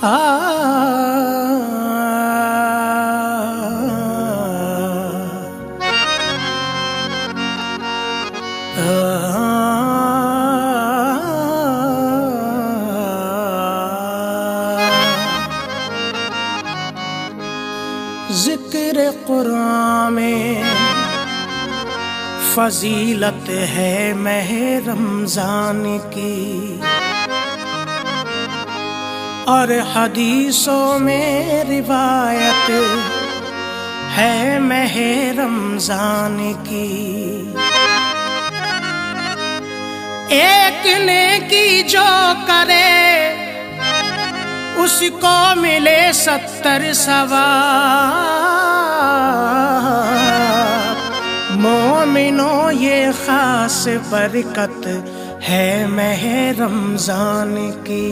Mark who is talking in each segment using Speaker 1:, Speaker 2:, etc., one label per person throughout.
Speaker 1: ज़िक्र कुरान में फजीलत है मह रमज़ान की, और हदीसों में रिवायत है मह रमज़ान की। एक नेकी जो करे उसको मिले 70 सवाब। मोमिनो ये खास बरकत है मह रमज़ान की।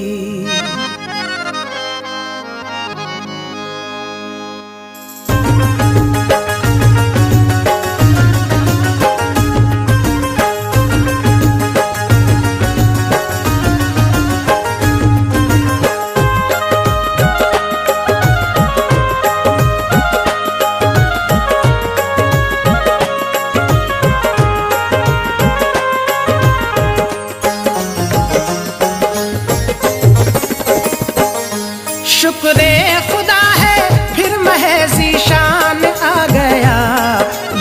Speaker 1: शुक्रे खुदा है फिर महज़ी शान आ गया,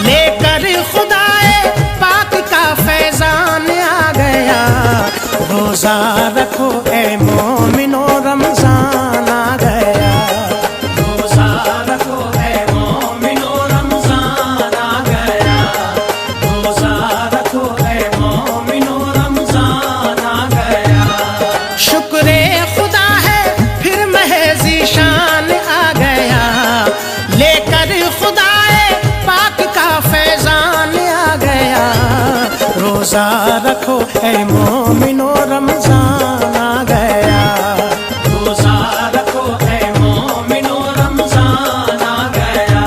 Speaker 1: लेकर खुदाए पाक का फैज़ान आ गया। रोज़ा रखो ए मोमिनो रमज़ान आ गया। रोज़ा रखो ए मोमिनो रमज़ान आ गया। रोज़ा रखो ए मोमिनो रमज़ान आ गया। शुक्रे खुदा है फिर महज़ी शान आ गया, लेकर खुदाए पाक का फैज़ान आ गया। रोज़ा रखो ए मोमिनो रमज़ान आ गया। रोज़ा रखो ए मोमिनो रमज़ान आ गया।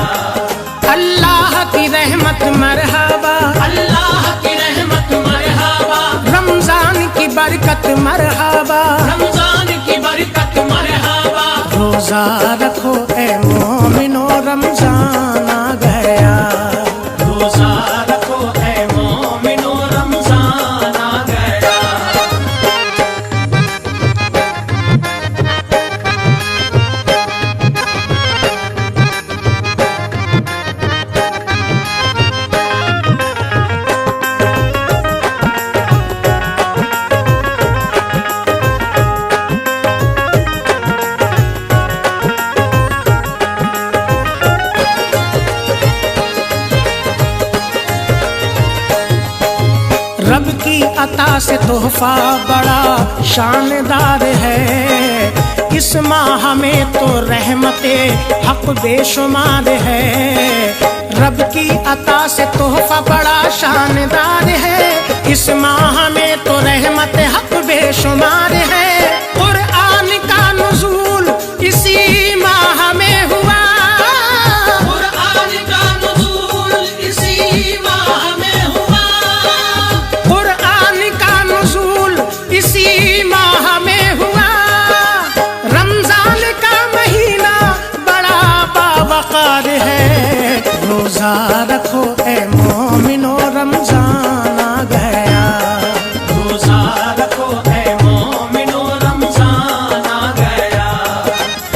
Speaker 1: अल्लाह की रहमत मरहबा, अल्लाह की रहमत मरहबा। रमज़ान की बरकत मरहबा, रमज़ान की बरकत मरहबा। रोज़ा रखो ए मोमिनो रमज़ान आ गया। रोज़ा रखो ए मोमिनो रमज़ान आ गया। रब की अता से तोहफा बड़ा शानदार है। इस माह में तो रहमते हक बेशुमार है। रब की अता से तोहफा बड़ा शानदार है। इस माह में तो रहमते हक बेशुमार है। कुरान का नुज़ूल इसी माह में हुआ। कुरान का नुज़ूल इसी माह में हुआ। कुरान का नुज़ूल इसी माह में हुआ। रमज़ान का महीना बड़ा बावक़ार है। रोज़ा रखो ए मोमिनो रमज़ान आ गया। रोज़ा रखो ए मोमिनो रमज़ान आ गया।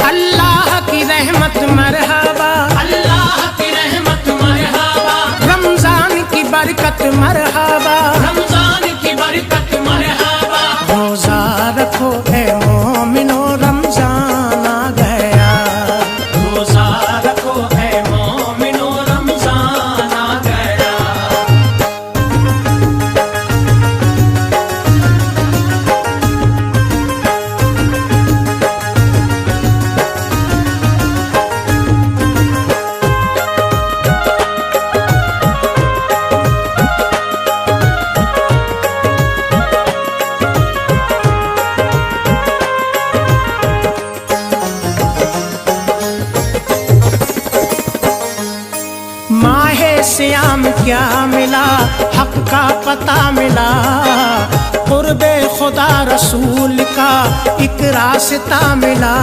Speaker 1: अल्लाह की रहमत मरहबा, अल्लाह की रहमत मरहबा। रमज़ान की बरकत मरहबा, रमज़ान की बरकत मरहबा। रोज़ा रखो ए मोमिनो रमज़ान आ गया। रोज़ा रखो ए मोमिनो रमज़ान आ गया। खुदा रसूल का एक रास्ता मिला।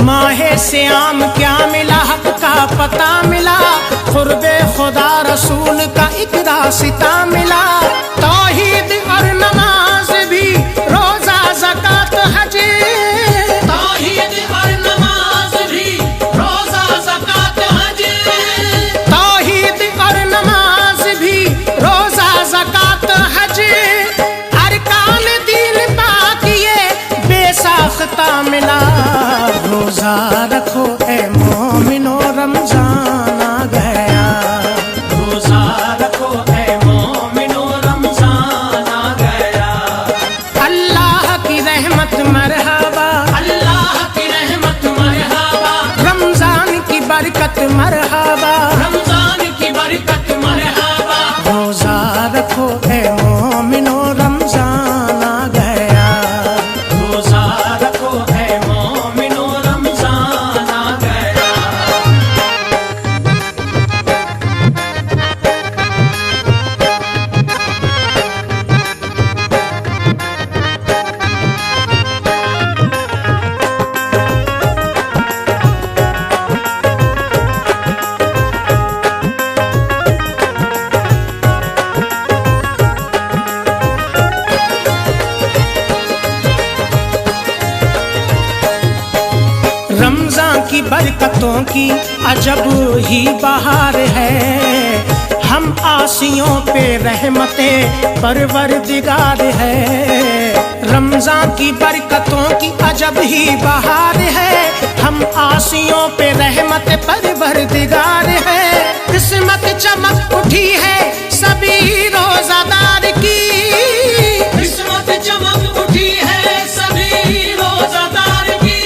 Speaker 1: माहे श्याम क्या मिला, हक का पता मिला। कुर्बे खुदा रसूल का एक रास्ता मिला। तौहीद और नमाज भी, रोजा ज़कात हज,
Speaker 2: तौहीद और नमाज भी, रोजा ज़कात हज,
Speaker 1: तौहीद और नमाज भी, रोजा ज़कात हज, अरकान दीन पाक ये बेसाख्ता मिला। रोजा रखो ए मोमिनो रमजान आ गया।
Speaker 2: रोजा रखो ए मोमिनो रमजान आ गया।
Speaker 1: अल्लाह की रहमत मरहबा,
Speaker 2: अल्लाह की रहमत मरहबा,
Speaker 1: रमजान की बरकत मरहबा।
Speaker 2: रमजान की बरकत मरहबा।
Speaker 1: रोजा रखो ए मोमिनो रमजान आ गया।
Speaker 2: रोजा रखो ए मोमिनो रमजान आ गया।
Speaker 1: रमजान की बरकतों की अजब ही बहार है। हम आसियों पे रहमते परवरदिगार है। रमजान की बरकतों की अजब ही बहार है। हम आसियों पे रहमत परवरदिगार है। किस्मत चमक उठी है सभी रोजादार की।
Speaker 2: किस्मत चमक उठी है सभी रोजादार की।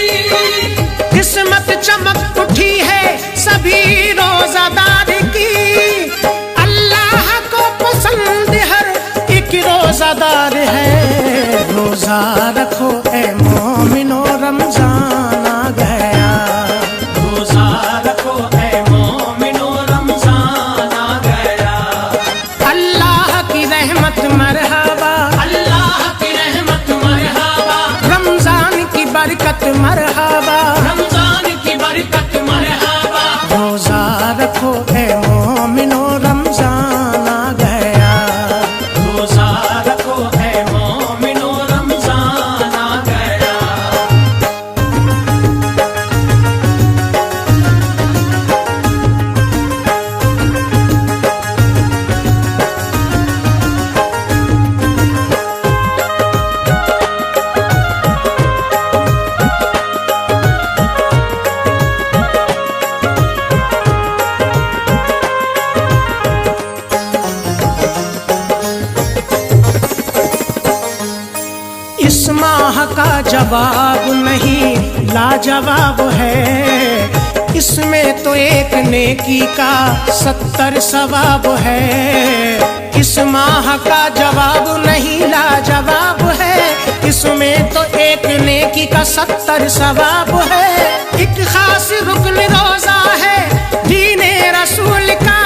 Speaker 1: किस्मत चमक उठी है सभी रोजादार की। अल्लाह को पसंद हर एक रोजादार है। रोजा रखो ए मोमिनो रमजान आ गया।
Speaker 2: रोजा रखो ए मोमिनो रमजान आ गया।
Speaker 1: अल्लाह की रहमत मरहबा,
Speaker 2: अल्लाह की रहमत मरहबा,
Speaker 1: रमजान की बरकत मरहबा।
Speaker 2: रमजान की बरकत मरहबा।
Speaker 1: रोजा रखो ए मोमिनो रमजान आ गया।
Speaker 2: रोजा रखो ए मोमिनो रमजान आ गया।
Speaker 1: इस माह का जवाब नहीं लाजवाब है। इसमें तो एक नेकी का 70 सवाब है। इस माह का जवाब नहीं लाजवाब है। इसमें तो एक नेकी का 70 सवाब है। एक खास रुकन रोजा है दीने रसूल का।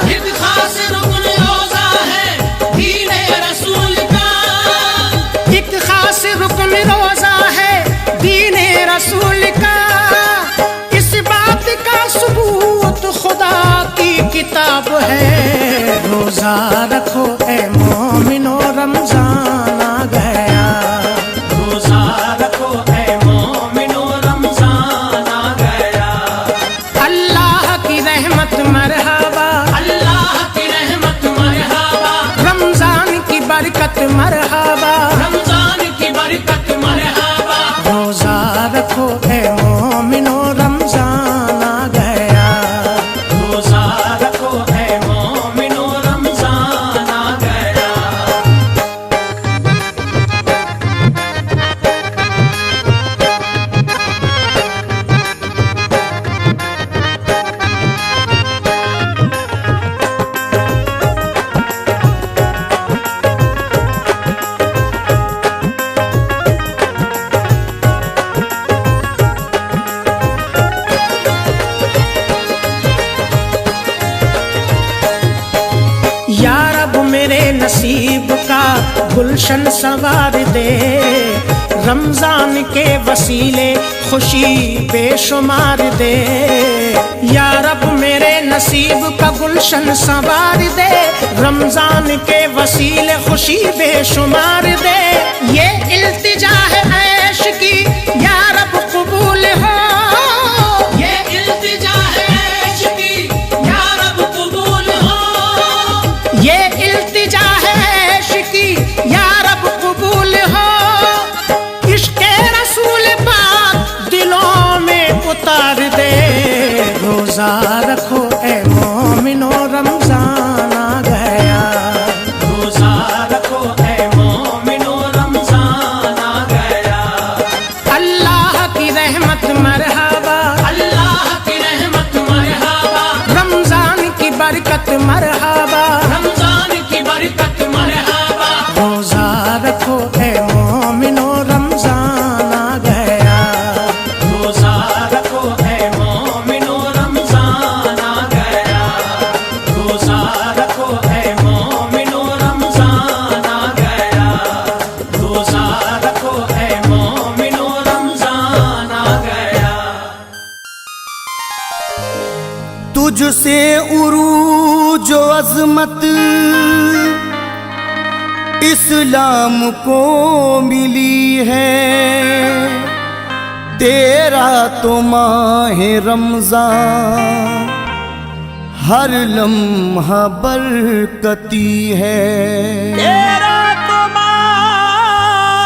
Speaker 2: एक खास रुकन रोजा है दीने रसूल का।
Speaker 1: एक खास रुकन रोजा है दीने रसूल का। इस बात का सबूत खुदा की किताब है। रोजा रखो ए मोमिनो रमजान आ गया।
Speaker 2: रोजा रखो ए मोमिनो रमजान आ गया।
Speaker 1: अल्लाह की रहमत मरहबा,
Speaker 2: अल्लाह की रहमत मरहबा,
Speaker 1: रमजान की बरकत मरहबा।
Speaker 2: रमजान की बरकत मरहबा।
Speaker 1: रोजा रखो ए मोमिनो रमजान आ गया।
Speaker 2: रोजा रखो ए मोमिनो रमजान आ
Speaker 1: गुलशन संवार दे, रमजान के वसीले खुशी बेशुमार दे। या रब मेरे नसीब का गुलशन संवार दे, रमजान के वसीले खुशी बेशुमार दे। ये इल्तिजा है ऐश की या रब कबूल हो,
Speaker 2: ये इल्तिजा है ऐश की या रब कबूल हो।
Speaker 1: ये इल्तिजा है ऐश की या रब कबूल हो। इश्क़े रसूल पाक दिलों में उतार दे, रोज़ा रखो ए मोमिनो रमजान आ गया।
Speaker 2: रोज़ा रखो ए मोमिनो रमजान आ गया।
Speaker 1: अल्लाह की रहमत मरहबा,
Speaker 2: अल्लाह की रहमत मरहबा,
Speaker 1: रमजान की बरकत मरहबा।
Speaker 2: रमजान की बरकत मरहबा।
Speaker 1: रोज़ा रखो ए मोमिनो रमजान आ गया।
Speaker 2: रोज़ा रखो ए मोमिनो रमजान आ गया। रोज़ा रखो ए मोमिनो रमजान आ गया। रोज़ा रखो ए मोमिनो रमजान आ गया।
Speaker 3: तुझसे उरूज व अज़मत इस्लाम को मिली है, तेरा तो माह रमज़ान हर लम्हा बरकती है। तेरा तो माह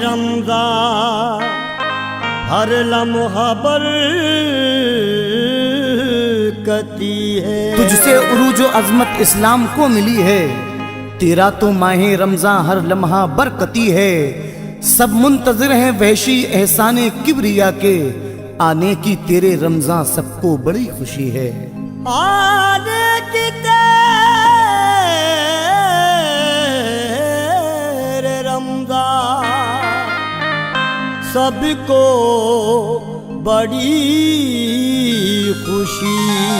Speaker 3: रमज़ान हर लम्हा बरकती है। तुझसे उरूज व अज़मत इस्लाम को मिली है, तेरा तो माहे रमजान हर लम्हा बरकती है। सब मुंतज़िर हैं वहशी एहसाने किबरिया के, आने की तेरे रमजान सबको बड़ी खुशी है। आने की तेरे रमजान सबको बड़ी खुशी है।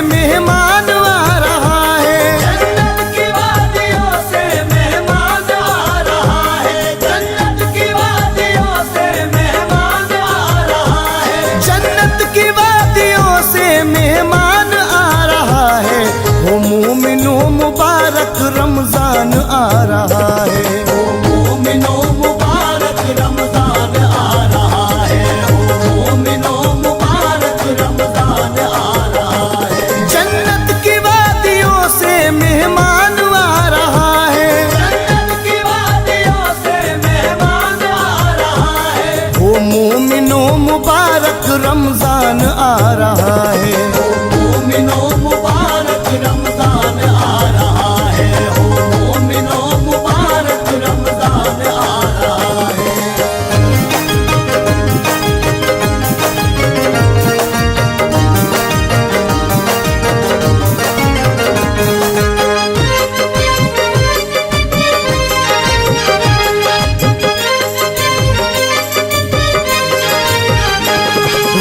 Speaker 3: मेहमान आ रहा है,
Speaker 2: जन्नत की वादियों से मेहमान आ रहा है। जन्नत की वादियों से मेहमान आ रहा है।
Speaker 3: जन्नत की वादियों से मेहमान आ रहा है। हो मोमिनो मुबारक रमजान आ रहा है।
Speaker 2: ओ मोमिनो मुबारक रमजान आ रहा है। ओ मोमिनो मुबारक रमजान आ रहा है।
Speaker 3: जन्नत की वादियों से मेहमान आ रहा है।
Speaker 2: जन्नत की वादियों से मेहमान आ रहा है।
Speaker 3: हो मोमिनो मुबारक रमजान आ रहा है।
Speaker 2: ओ मोमिनो मुबारक रमजान आ रहा है। ओ मोमिनो मुबारक रमजान आ रहा है।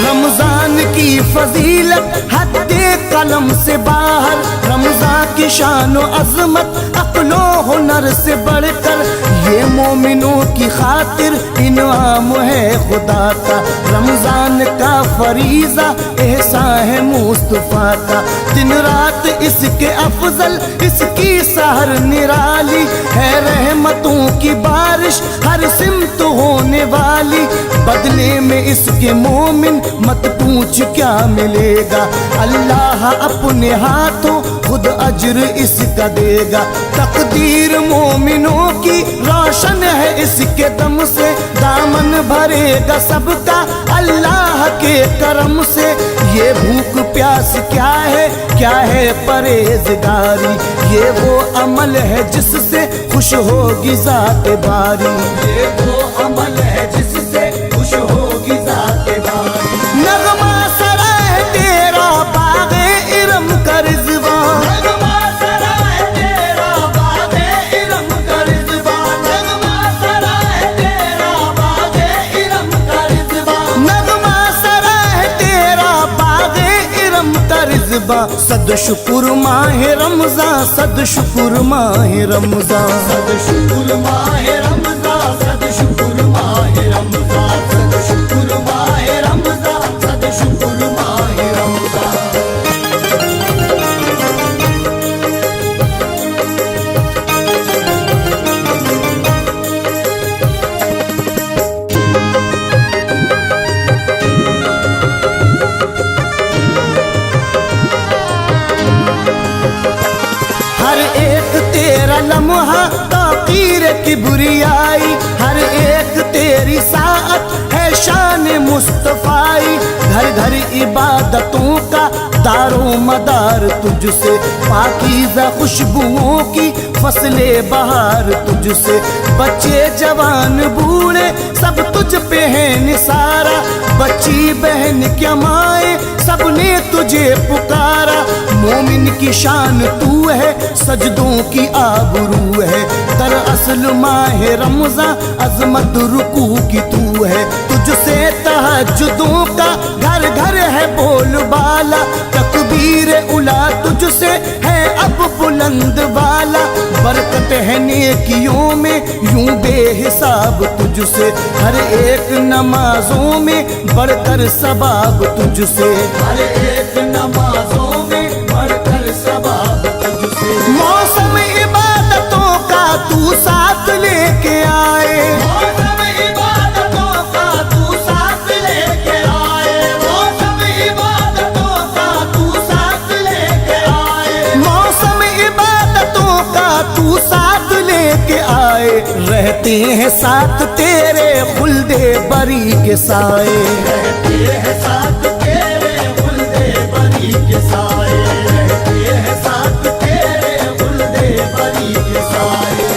Speaker 3: रमजान की फजीलत हद्दे कलम से बाहर, रमजान की शान व अजमत अक्लो हुनर से बढ़कर, ये मोमिनों की खातिर इनाम है खुदा का। रमजान का फरीजा एहसान है मुस्तफा का। दिन रात इसके अफजल इसकी सहर निराली है। रहमतों की बारिश हर सिमत होने वाली, बदले में इसके मोमिन मत पूछ क्या मिलेगा। अल्लाह अपने हाथों खुद अज्र इसका देगा। तकदीर मोमिनों की रोशन है इसके दम से, दामन भरेगा सबका अल्लाह के करम से। ये भूख प्यास क्या है परहेजगारी, ये वो अमल है जिससे खुश होगी ज़ात बारी।
Speaker 2: ये वो अमल है जिससे खुश होगी ज़ात बारी।
Speaker 3: नगमा सराय तेरा बागे इरम सद शुक्र माह रमजान, सद शुक्र माह रमजान।
Speaker 2: सद शुक्र माह रमजान, सद शुक्र माह रमजान, सद शुक्र माह रमजान, सद शुक्र माह रमजान।
Speaker 3: हर एक तेरा लम्हा ताकीर की बुरियाई, हर एक तेरी साअत है शान मुस्तफाई। घर घर इबादतों का दारो मदार तुझसे, पाकीज़ा खुशबुओं की फसले बहार तुझसे। बच्चे जवान बूढ़े सब तुझ पे है निसारा, बच्ची बहन क्या माए सबने तुझे पुकारा। मोमिन की शान तू है, सजदों की आबरू है। दरअसल माह रमजान अजमत रुकू की तू है। तुझसे तहज्जुदों का घर घर है बोलबाला, तकबीर उला तुझसे है अब बुलंद वाला। बरकत है नेकियों में यूं बेहिसाब तुझसे, हर एक नमाजों में बढ़कर सवाब तुझसे।
Speaker 2: हर एक नमाजों में बढ़कर सवाब तुझसे।
Speaker 3: मौसम इबादतों का तू साथ लेके आए,
Speaker 2: मौसम इबादतों का तू साथ लेके आए, मौसम इबादतों का तू साथ लेके आए,
Speaker 3: मौसम इबादतों का तू साथ लेके आए। रहते हैं साथ तेरे खुल्दे बरी के साए,
Speaker 2: रहते हैं साथ तेरे खुल्दे बरी के साए, रहते हैं साथ तेरे खुल्दे बरी के साए।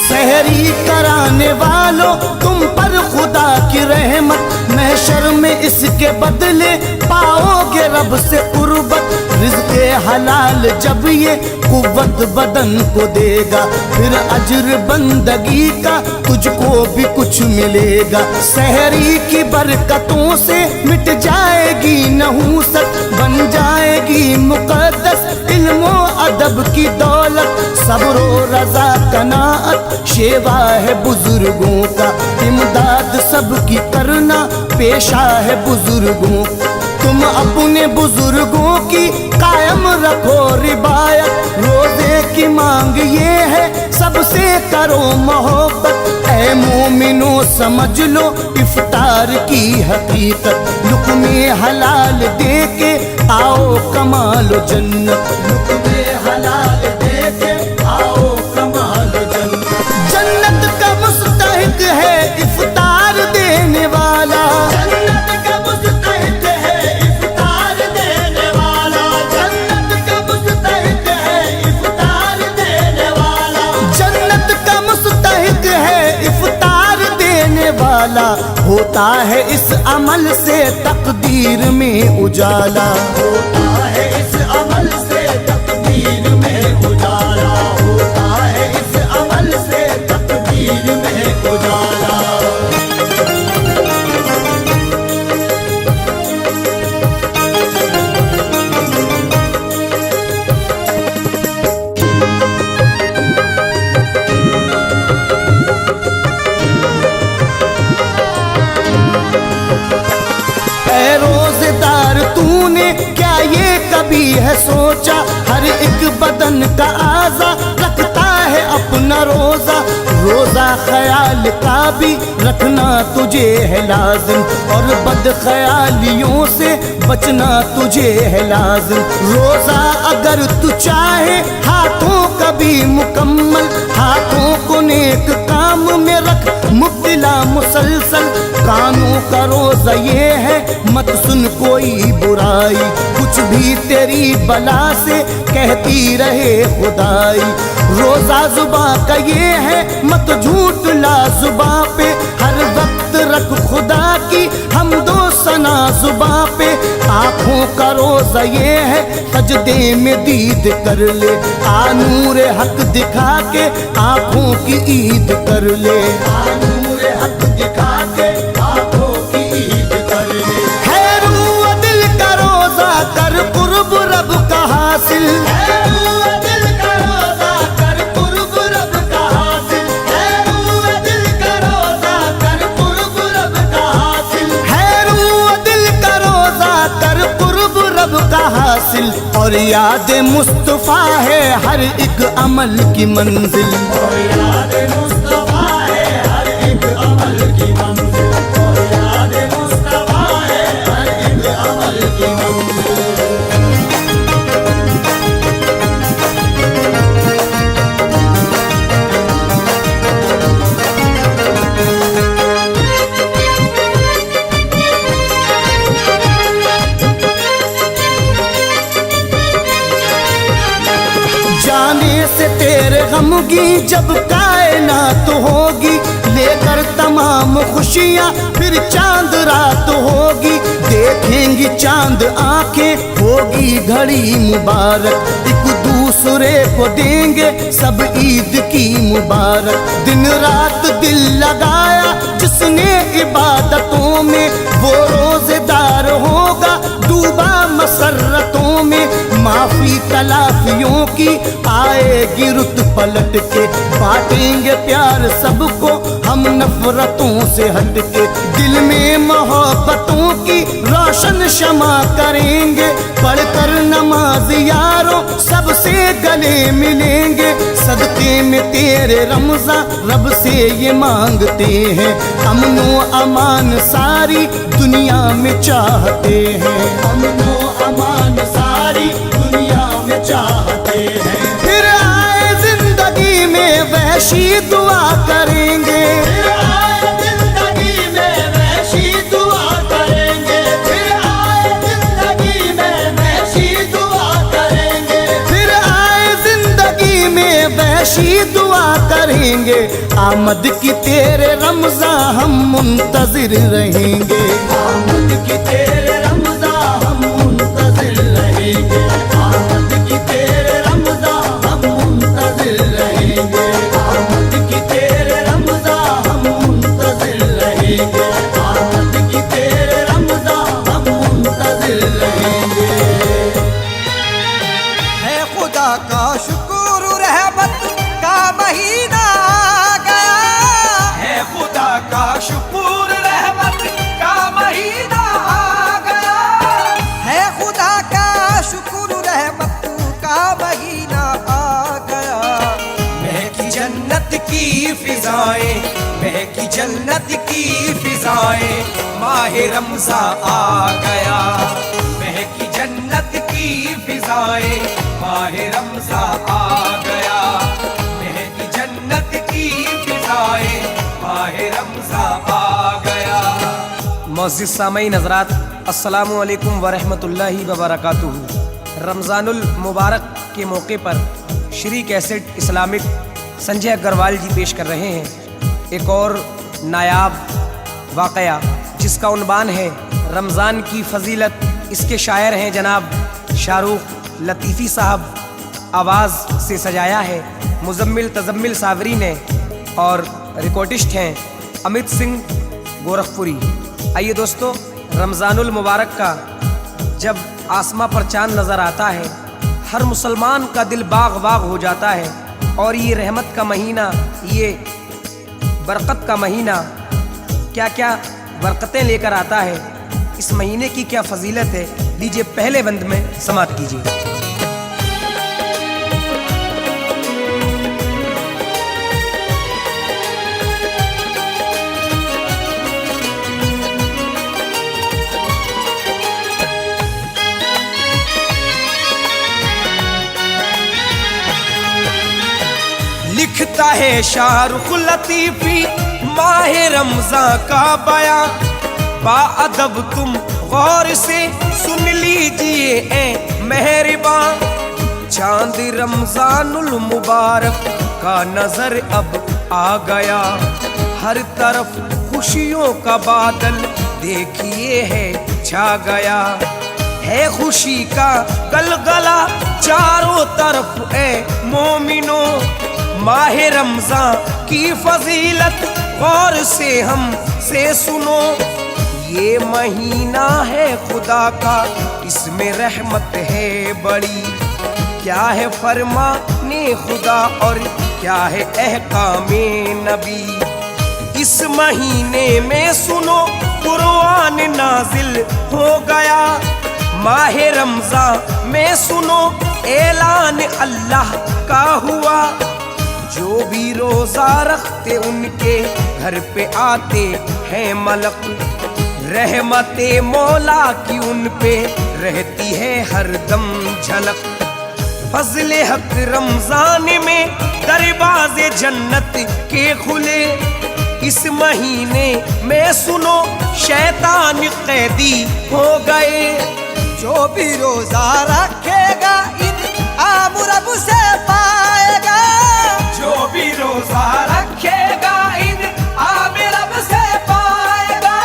Speaker 3: सहरी कराने वालों तुम पर खुदा की रहमत, महशर में इसके बदले पाओगे रब से कुर्बत। रिज़्क़े हलाल जब ये कुव्वत बदन को देगा, फिर अज्र बंदगी का तुझको भी कुछ मिलेगा। सहरी की बरकतों से मिट जाएगी नहूसत, बन जाएगी मुक़द्दस इल्मो अदब की दौलत। सब्र रज़ा कनाअत शेवा है बुजुर्गों का, इमदाद सबकी करना पेशा है बुजुर्गों। तुम अपने बुजुर्गों की कायम रखो रिबायत, रोजे की मांग ये है सबसे करो मोहब्बत। ऐ मोमिनो समझ लो इफ्तार की हकीकत, लुक़्मे हलाल दे के आओ कमालो जन्नत,
Speaker 2: लुक़्मे हलाल दे के आओ कमाल जन्नत।
Speaker 3: जन्नत का मुस्तहिक है इफ्तार देने वाला,
Speaker 2: जन्नत का मुस्तहिक है इफ्तार देने वाला, जन्नत का मुस्तहिक है इफ्तार देने वाला,
Speaker 3: जन्नत का मुस्तहिक है इफ्तार देने वाला। होता है इस अमल से तकदीर में उजाला,
Speaker 2: होता है इस अमल से तकदीर में उजाला, होता है इस अमल से तकदीर में उजाला।
Speaker 3: ऐ रोजेदार तूने क्या ये कभी है सोचा, हर एक बदन का आज़ा रखता है अपना रोजा। रोजा ख्याल का भी रखना तुझे है लाजिम, और बद ख्यालियों से बचना तुझे है लाजिम। रोजा अगर तू चाहे हाथों का भी मुकम्मल, हाथों को नेक काम में रख मुब्तिला मुसलसल। कानों का रोजा ये है मत सुन कोई बुराई, कुछ भी तेरी बला से कहती रहे खुदाई। रोजा जुबा का ये है मत झूठ ला जुबा पे, हर वक्त रख खुदा की हम दो सना जुबां पे। आँखों का रोज़ा ये है सजदे में दीद कर ले, आ नूर हक दिखा के आँखों की ईद कर ले।
Speaker 2: नूर हक दिखा के आँखों की ईद कर ले।
Speaker 3: खैरू दिल का रोज़ा कर कुर्ब रब का हासिल,
Speaker 2: दिल का रोज़ा कर कुर्ब रब का हासिल, दिल का रोज़ा कर कुर्ब रब का हासिल।
Speaker 3: खैरू दिल का रोज़ा कर कुर्ब रब का हासिल। और याद मुस्तफ़ा है हर एक अमल की मंजिल,
Speaker 2: और याद मुस्तफ़ा है हर एक अमल की मंजिल, और याद मुस्तफ़ा है हर एक अमल की मंजिल।
Speaker 3: जाने से तेरे गम की जब कायनात होगी, लेकर तमाम खुशियाँ फिर चांद रात होगी। देखेंगी चांद आंखें होगी घड़ी मुबारक, एक दूसरे को देंगे सब ईद की मुबारक। दिन रात दिल लगाया जिसने इबादतों में, वो रोजेदार होगा डूबा मसरतों में। माफी तलाफियों की आएगी रुत पलट के, बांटेंगे प्यार सबको हम नफरतों से हट के। दिल में मोहब्बतों की रोशन शमा करेंगे, पढ़कर नमाज यारों सबसे गले मिलेंगे। सदके में तेरे रमज़ान रब से ये मांगते हैं, अमनो अमान सारी दुनिया में चाहते हैं।
Speaker 2: अमनो अमान सारी दुनिया में चाहते हैं।
Speaker 3: फिर आए जिंदगी में वैसी दुआ करेंगे,
Speaker 2: फिर आए जिंदगी में वैसी दुआ करेंगे, फिर आए जिंदगी में वैसी दुआ करेंगे।
Speaker 3: फिर आए जिंदगी में वैसी दुआ करेंगे। आमद की तेरे रमज़ान हम मुंतजिर रहेंगे,
Speaker 2: आमद की तेरे रमज़ान हम मुंतज़िर रहेंगे, आमद की तेरे रमज़ान हम मुंतज़िर रहेंगे, आमद की तेरे रमज़ान हम मुंतज़िर रहेंगे, आमद की तेरे रमज़ान हम मुंतज़िर रहेंगे।
Speaker 4: है खुदा का शुक्र रहमत का महीना आ गया,
Speaker 2: है खुदा का शुक्र रहमत का महीना आ गया,
Speaker 4: है खुदा का शुक्र रहमत का महीना आ गया।
Speaker 2: महकी जन्नत की फिजाएं, महकी जन्नत की फिजाएं, माह रमज़ा आ गया। महकी जन्नत की फिजाएं, माह रमज़ा आ गया। महकी जन्नत की फिजाएं, माह रमज़ा आ गया।
Speaker 5: मुअज़्ज़िज़ सामईन हज़रात, अस्सलामु अलैकुम व रहमतुल्लाहि व बरकातुहू। रमज़ानुल मुबारक के मौके पर श्री कैसेट इस्लामिक संजय अग्रवाल जी पेश कर रहे हैं एक और नायाब वाक़या, जिसका उन्वान है रमज़ान की फ़जीलत। इसके शायर हैं जनाब शाहरुख लतीफ़ी साहब, आवाज़ से सजाया है मुज़म्मिल तज़म्मिल सावरी ने, और रिकॉर्डिस्ट हैं अमित सिंह गोरखपुरी। आइए दोस्तों, रमज़ानुल मुबारक का जब आसमां पर चांद नज़र आता है, हर मुसलमान का दिल बाग बाग हो जाता है। और ये रहमत का महीना, ये बरकत का महीना क्या क्या बरकतें लेकर आता है, इस महीने की क्या फजीलत है, लीजिए पहले बंद में समात कीजिए।
Speaker 2: लिखता है शाहरुख लतीफ़ी माह रमज़ान का बयां, बाअदब तुम गौर से सुन लीजिए ए मेहरबान। चांद रमज़ानुल मुबारक का नजर अब आ गया, हर तरफ
Speaker 5: खुशियों का बादल देखिए है छा गया है, खुशी का गलगला चारों तरफ है मोमिनो। माह रमजान की फजीलत गौर से हम से सुनो, ये महीना है खुदा का, इसमें रहमत है बड़ी। क्या है फरमाने खुदा और क्या है अहकामे नबी। इस महीने में सुनो कुरान नाजिल हो गया, माह रमजान में सुनो ऐलान अल्लाह का हुआ। जो भी रोजा रखते उनके घर पे आते हैं मलक, रहमते मौला की उन पे रहती है हरदम झलक। फजले हक रमजान में दरवाजे जन्नत के खुले, इस महीने में सुनो शैतान कैदी हो गए।
Speaker 4: जो भी रोजा रखेगा इन आम रब से पाएगा,
Speaker 5: जो भी रोजा रखेगा इन आम रब से पाएगा।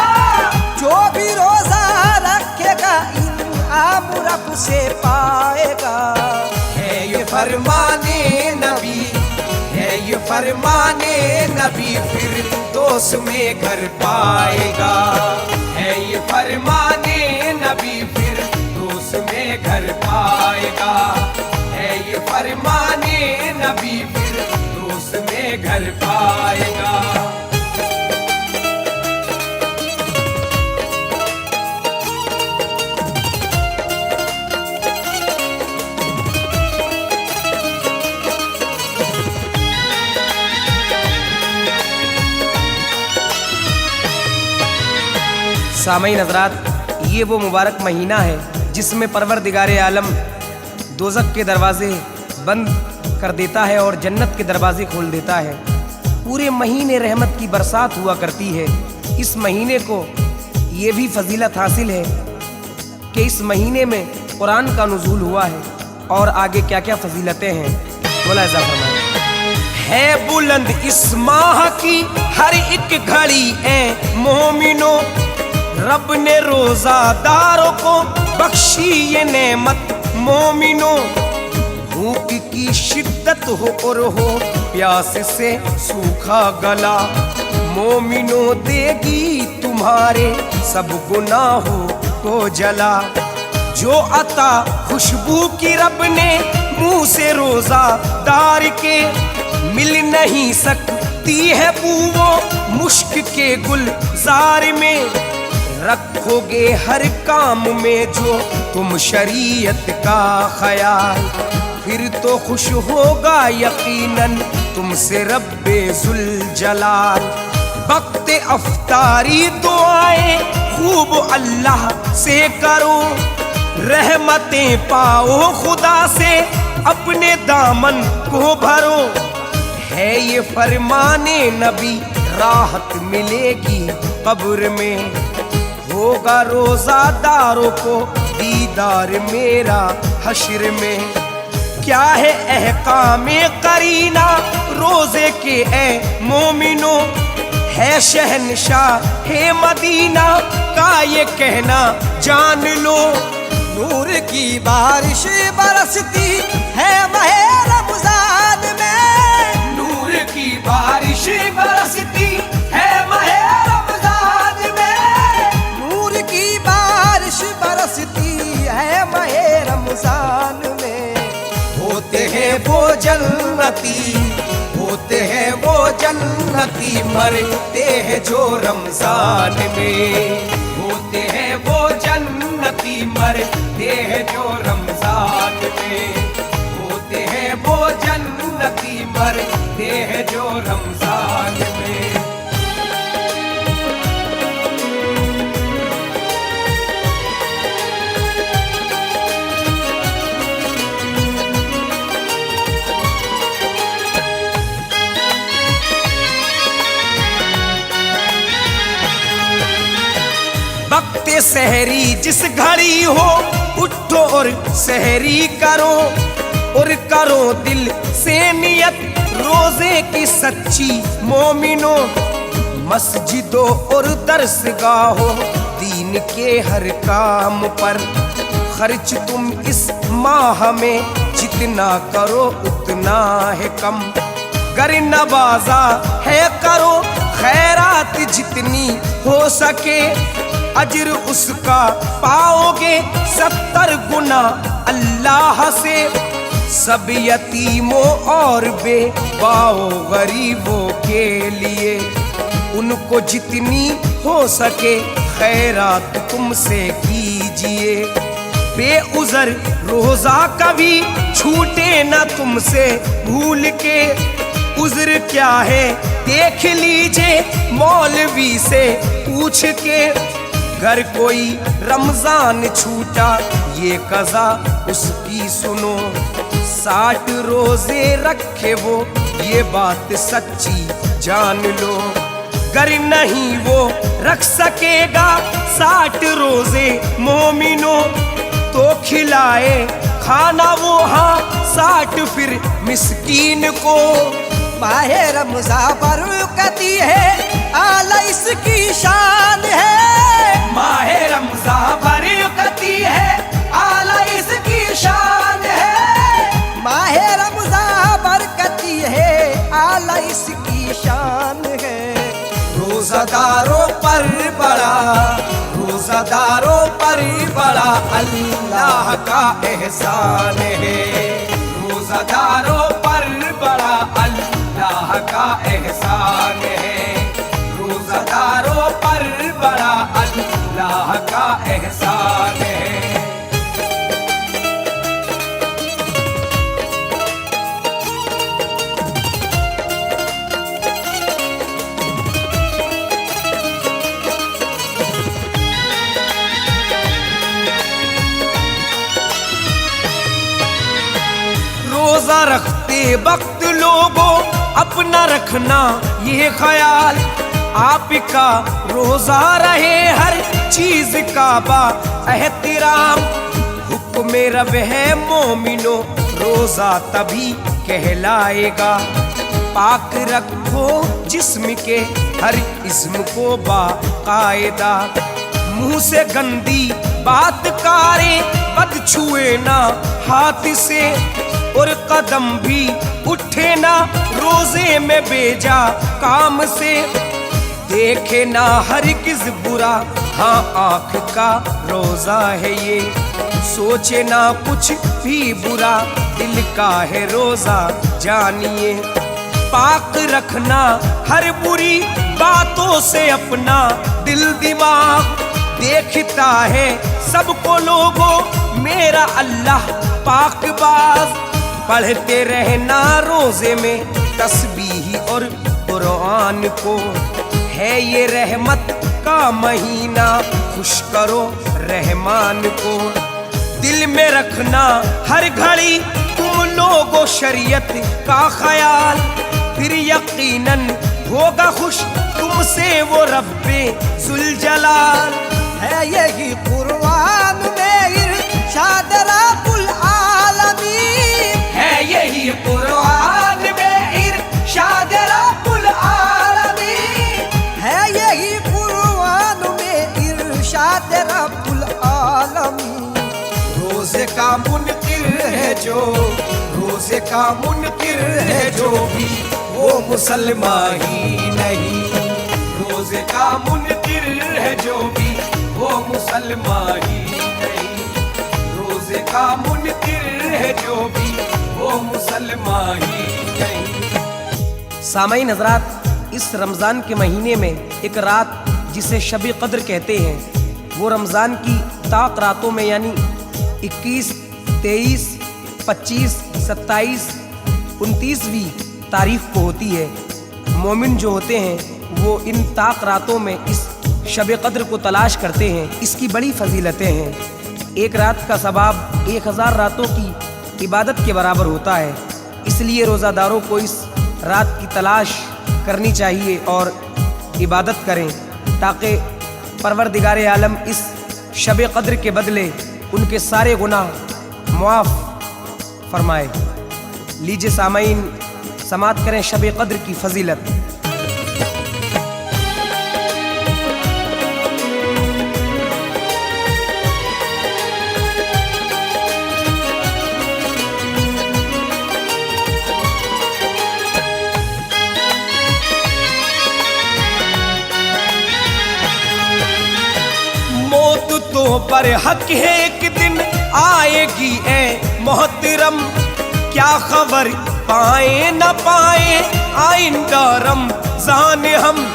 Speaker 4: जो भी रोजा रखेगा इन आम रब से पाएगा।
Speaker 5: है ये फरमाने नबी, है ये फरमाने नबी, फिर दोस्त में घर पाएगा। है ये फरमाने नबी, फिर दोस्त में घर पाएगा। है ये फरमाने नबी, फिर दोस्त में घर पाएगा। सामईन हज़रात, ये वो मुबारक महीना है जिसमें परवरदिगारे आलम दोज़ख के दरवाजे बंद कर देता है और जन्नत के दरवाजे खोल देता है। पूरे महीने रहमत की बरसात हुआ करती है। इस महीने को ये भी फजीलत हासिल है कि इस महीने में कुरान का नुज़ूल हुआ है। और आगे क्या क्या फजीलतें हैं बोला जा फरमाए। है बुलंद इस माह की हर एक घड़ी ए मोमिनो, रब ने रोजादारों को बख्शी ये नेमत मोमिनो। भूख की शिद्दत हो और हो प्यास से सूखा गला, मोमिनो देगी तुम्हारे सब गुनाहों को जला। जो अता खुशबू की रब ने मुंह से रोजादार के, मिल नहीं सकती है बू वो मुश्क के गुलजार में। रखोगे हर काम में जो तुम शरीयत का ख्याल, फिर तो खुश होगा यकीनन तुमसे रब्बे जुल जलाल। वक्त अफ्तारी दुआएं खूब अल्लाह से करो, रहमतें पाओ खुदा से अपने दामन को भरो। है ये फरमाने नबी, राहत मिलेगी कब्र में, होगा रोजादारों को दीदार मेरा हश्र में। क्या है अहकामे करीना रोजे के ए मोमिनो, है शहनशाह है मदीना का ये कहना जान लो।
Speaker 4: नूर की बारिश बरसती है महे रमजान में,
Speaker 5: नूर की बारिश बरसती है महे रमजान में।
Speaker 4: नूर की बारिश बरसती है महे रमजान में।
Speaker 5: होते हैं वो जन्नती, होते हैं वो जन्नती, मरते हैं जो रमजान में। होते हैं वो जन्नती, मरते हैं जो रमजान में। होते हैं वो जन्नती, मरते हैं जो रमजान में। वक्त सहरी जिस घड़ी हो उठो और सहरी करो, और करो दिल से नियत रोजे की सच्ची मोमिनो। मस्जिदों और दरसगाहों दीन के हर काम पर खर्च तुम इस माह में जितना करो उतना है कम। गर नवाजा है करो खैरात जितनी हो सके, अजर उसका पाओगे 70 गुना अल्लाह से। सब यतीमों और बेवाओं गरीबों के लिए उनको जितनी हो सके खैरात तुमसे कीजिए। बेउज़र रोजा कभी छूटे ना तुमसे भूल के, उज़्र क्या है देख लीजिए मौलवी से पूछ के। घर कोई रमजान छूटा ये कज़ा उसकी सुनो, 60 रोजे रखे वो ये बात सच्ची जान लो। गर नहीं वो रख सकेगा 60 रोजे मोमिनो, तो खिलाए खाना वो हाँ 60 फिर मिस्कीन को।
Speaker 4: माहे रमज़ान बरकती है आला इसकी शान है।
Speaker 5: माहे रमज़ान बरकती है आला इसकी शान है।
Speaker 4: माहे रमज़ान बरकती है आला इसकी शान है।
Speaker 5: रोज़ादारों पर बड़ा, रोज़ादारों पर बड़ा अल्लाह का एहसान है। रोज़ादारों पर बड़ा अल्लाह का एहसान है। रोज़ादारों पर बड़ा अल्लाह का एहसान है। रोजा रखते वक्त लोगों अपना रखना ये ख्याल, आपका रोजा रहे हर चीज का बा एहतराम। हुक्म रब है मोमिनो रोजा तभी कहलाएगा, पाक रखो जिस्म के हर इस्म को बाकायदा। मुंह से गंदी बात कारे बद छुए ना हाथ से, और कदम भी उठे ना रोजे में बेजा काम से। देखे ना हर किस बुरा हाँ आँख का रोजा है ये, सोचे ना कुछ भी बुरा दिल का है रोजा जानिए। पाक रखना हर बुरी बातों से अपना दिल दिमाग, देखता है सबको लोगों मेरा अल्लाह पाक बाज। पढ़ते रहना रोजे में तस्बीह और कुरान को, है ये रहमत का महीना खुश करो रहमान को। दिल में रखना हर घड़ी तुम लोगों शरीयत का ख्याल, फिर यकीनन होगा खुश तुमसे वो रब्बे जुल जलाल।
Speaker 4: है यही कुरान में इरशाद रब्बुल आलमीन।
Speaker 5: है यही कुरान में इरशाद रब्बुल आलमीन।
Speaker 4: है यही कुरान में इरशाद रब्बुल आलमीन।
Speaker 5: रोजे का मुनकिर है जो, रोजे का मुनकिर है जो भी वो मुसलमान ही नहीं। रोजे का मुनकिर है जो भी वो मुसलमान ही नहीं। रोजे का मुनकिर है जो भी वो मुसलमान ही नहीं। सामाईन हज़रात, इस रमज़ान के महीने में एक रात जिसे शब कद्र कहते हैं, वो रमज़ान की ताक रातों में यानी 21, 23, 25, 27, 29वीं तारीख को होती है। मोमिन जो होते हैं वो इन ताक रातों में इस शब कद्र को तलाश करते हैं। इसकी बड़ी फजीलतें हैं। एक रात का सवाब 1000 रातों की इबादत के बराबर होता है। इसलिए रोज़ादारों को इस रात की तलाश करनी चाहिए और इबादत करें, ताकि परवरदिगार आलम इस शब कद्र के बदले उनके सारे गुनाह मुआफ़ फरमाए। लीजिए सामाईन, समात करें शब कद्र की फजीलत। पर हक है एक दिन आएगी ए मोहतरम, क्या खबर पाए न पाए आइंदा रमजान हम।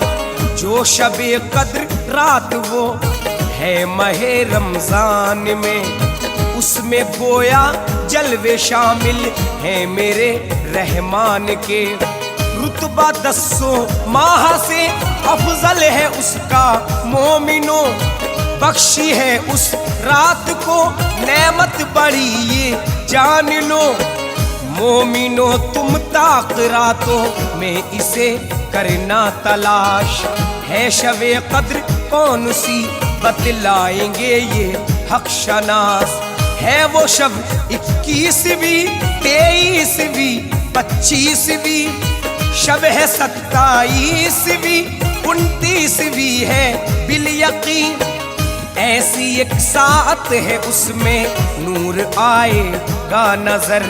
Speaker 5: जो शबे कद्र रात वो है महे रमजान में, उसमें गोया जलवे शामिल हैं मेरे रहमान के। रुतबा 10 माह से अफजल है उसका मोमिनो, बख्शी है उस रात को नेमत बड़ी ये जान लो। मोमिनो तुम ताक रातों में इसे करना तलाश, है शबे कद्र कौन सी बतलाएंगे ये हक शनास। है वो शब 21वीं 23वीं 25वीं, शब है 27वीं 29वीं है बिल यकीन। ऐसी एक साथ है उसमें नूर आएगा नजर,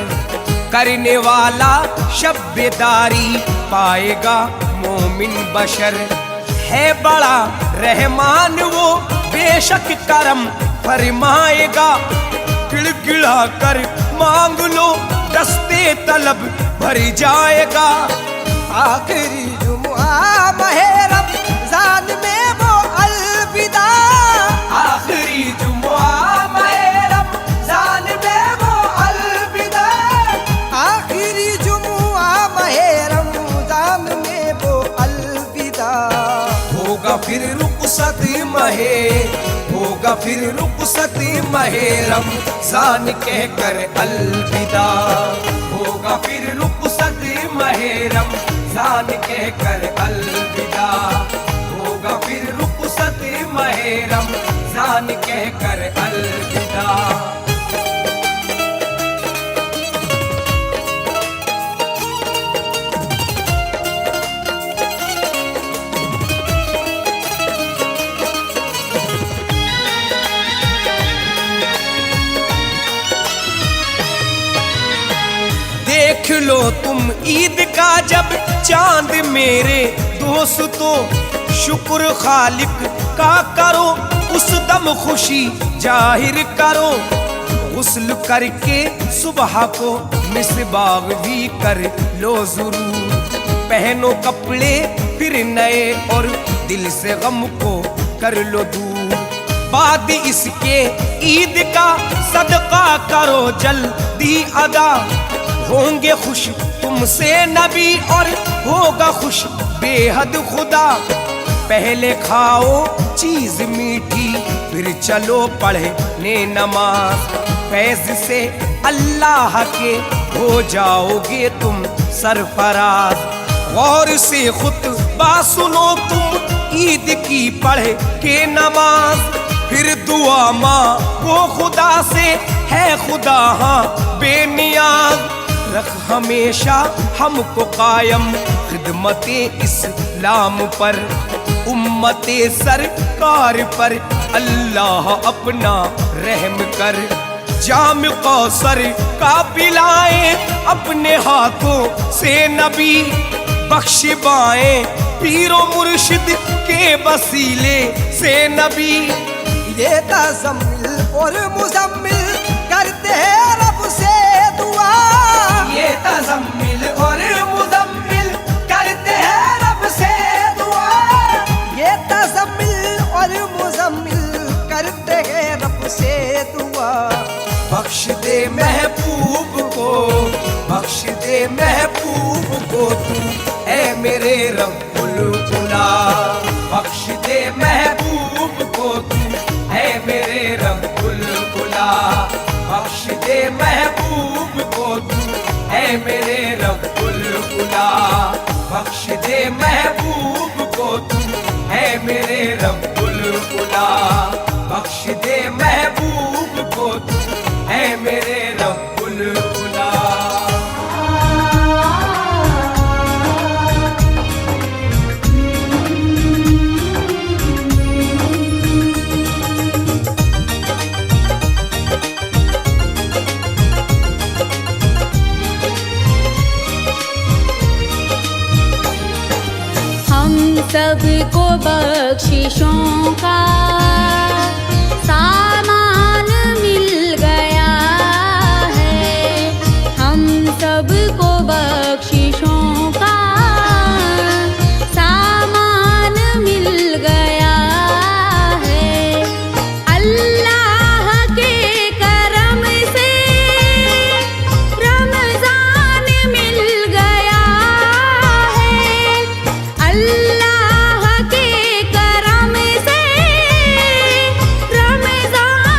Speaker 5: करने वाला शब बेदारी पाएगा मोमिन बशर। है बड़ा रहमान वो बेशक करम फरमाएगा, गिड़गिड़ा कर मांग लो दस्ते तलब भर जाएगा।
Speaker 4: आखिरी जुमुआ माहे रमजान में वो अलविदा,
Speaker 5: आखिरी जुमुआ माहे रमजान में वो अलविदा,
Speaker 4: आखिरी जुमुआ माहे रमजान में वो अलविदा।
Speaker 5: होगा फिर रुखसत महे, होगा फिर रुखसत महे रमजान कहकर अलविदा। होगा फिर रुखसत महे रमजान कहकर अलविदा। होगा फिर रुखसत महे रमजान कहकर अलविदा। देख लो तुम ईद का जब चांद मेरे दोस्तों, शुक्र खालिक का करो उस दम खुशी जाहिर करो। गुस्ल करके सुबह को मिसबाग भी कर लो जरूर, पहनो कपड़े फिर नए और दिल से गम को कर लो दूर। बाद इसके ईद का सदका करो जल्दी अदा, होंगे खुश तुमसे नबी और होगा खुश बेहद खुदा। पहले खाओ चीज मीठी फिर चलो पढ़ने नमाज, फैज से अल्लाह के हो जाओगे तुम सरफराज। गौर से खुतबा सुनो तुम ईद की पढ़ के नमाज, फिर दुआ मांगो खुदा से है खुदा हाँ बेनियाज। रख हमेशा हमको कायम खिदमते इस्लाम पर, उम्मते सरकार पर अल्लाह अपना रहम कर। जाम कौसर का पिलाए अपने हाथों से नबी, बख्श बाएं पीरो मुर्शिद के वसीले से नबी।
Speaker 4: ये तज़म्मिल और मुज़म्मिल करते हैं रब से दुआ,
Speaker 5: ये तज़म्मिल और मुज़म्मिल करते हैं रब से दुआ।
Speaker 4: ये तज़म्मिल और मुज़म्मिल करते हैं रब से दुआ।
Speaker 5: बख्श दे महबूब को, बख्श दे महबूब को तू ऐ मेरे रब्बुल उला। बख्श दे महबूब को तू ऐ मेरे रब्बुल उला। बख्श दे महबूब को तू ऐ मेरे रब्बुल उला। बख्श दे महबूब को तू ऐ मेरे रब्बुल उला। बख्श दे महबूब को तू ऐ मेरे रब्बुल उला।
Speaker 6: हम सबको बख्शिशों का सामान मिल गया है हम सबको बख्शिशों का सामान मिल गया है। अल्लाह के करम से रमजान मिल गया है। अल्लाह के करम से रमजान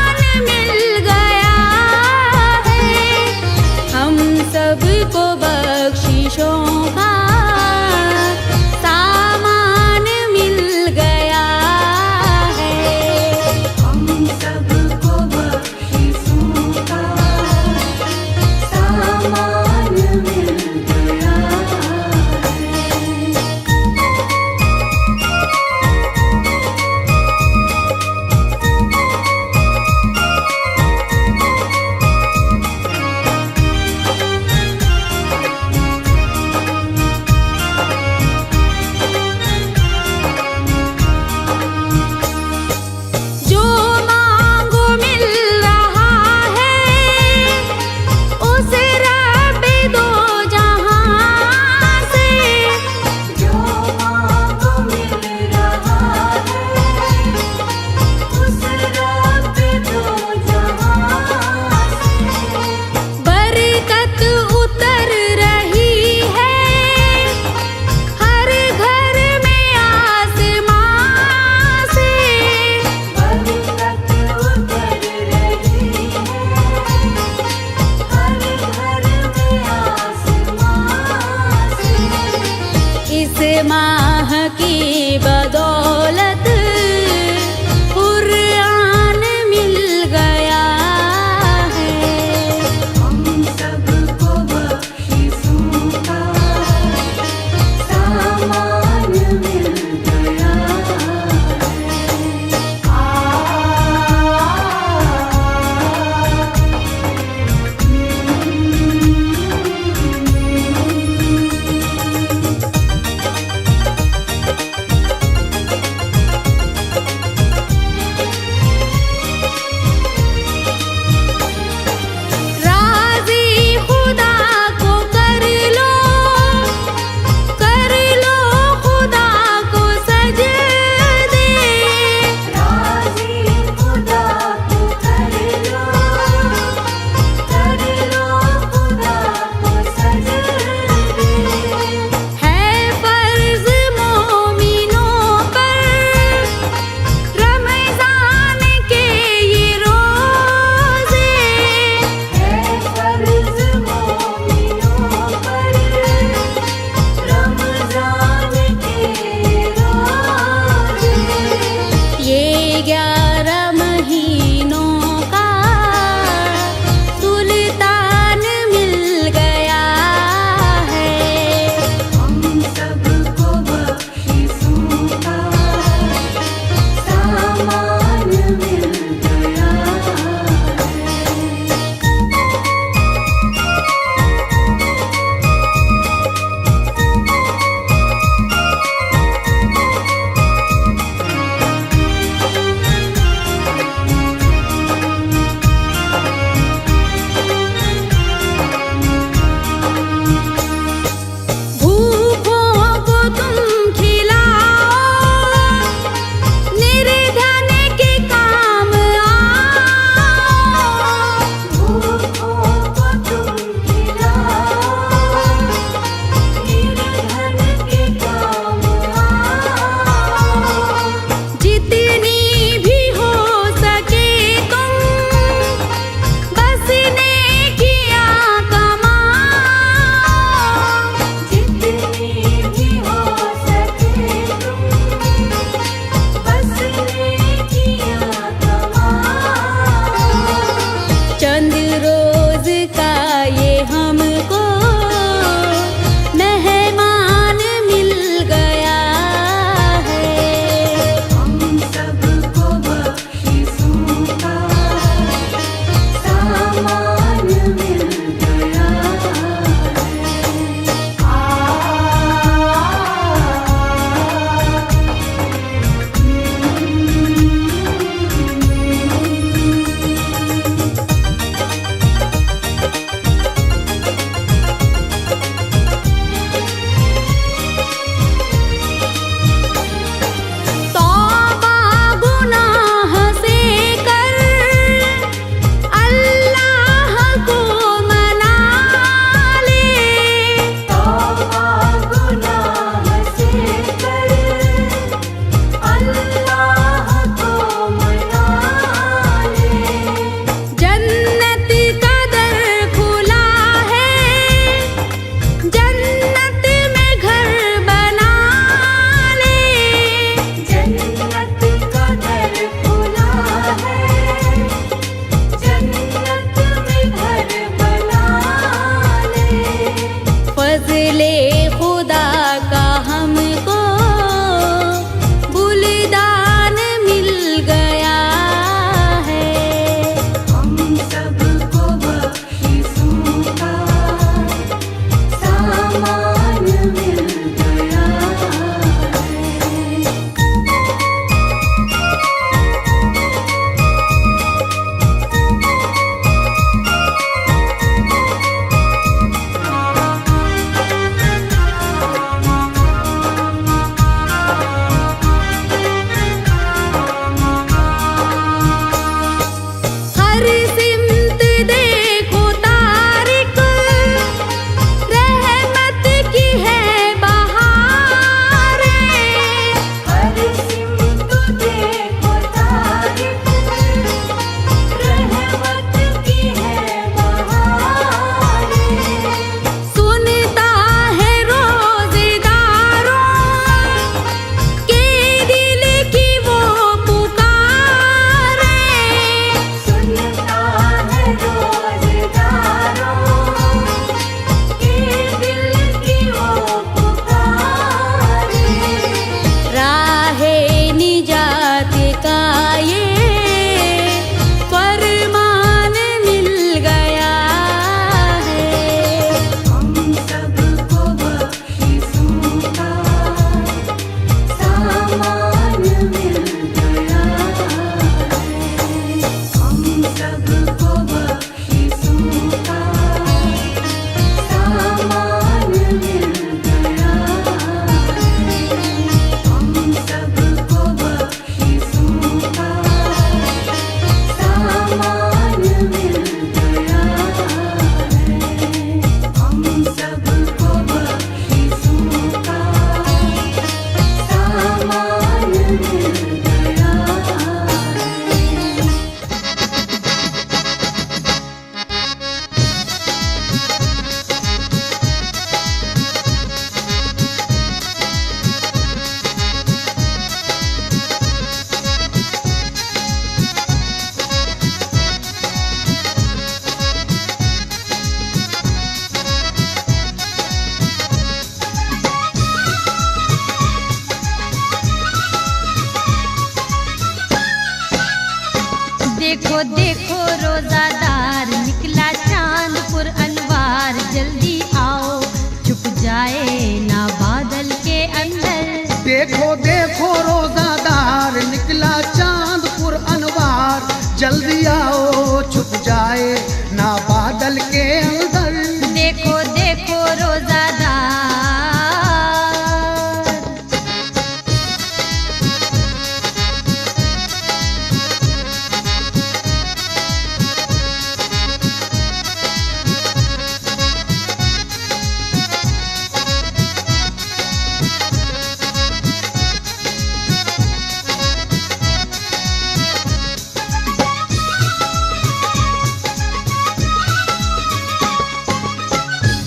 Speaker 6: देखो देखो रोजादार निकला चांदपुर अनवार, जल्दी आओ छुप जाए ना बादल के अंदर।
Speaker 3: देखो देखो रोजादार निकला चांदपुर अनवार, जल्दी आओ छुप जाए ना बादल के अंदर।
Speaker 6: देखो देखो रोजादार।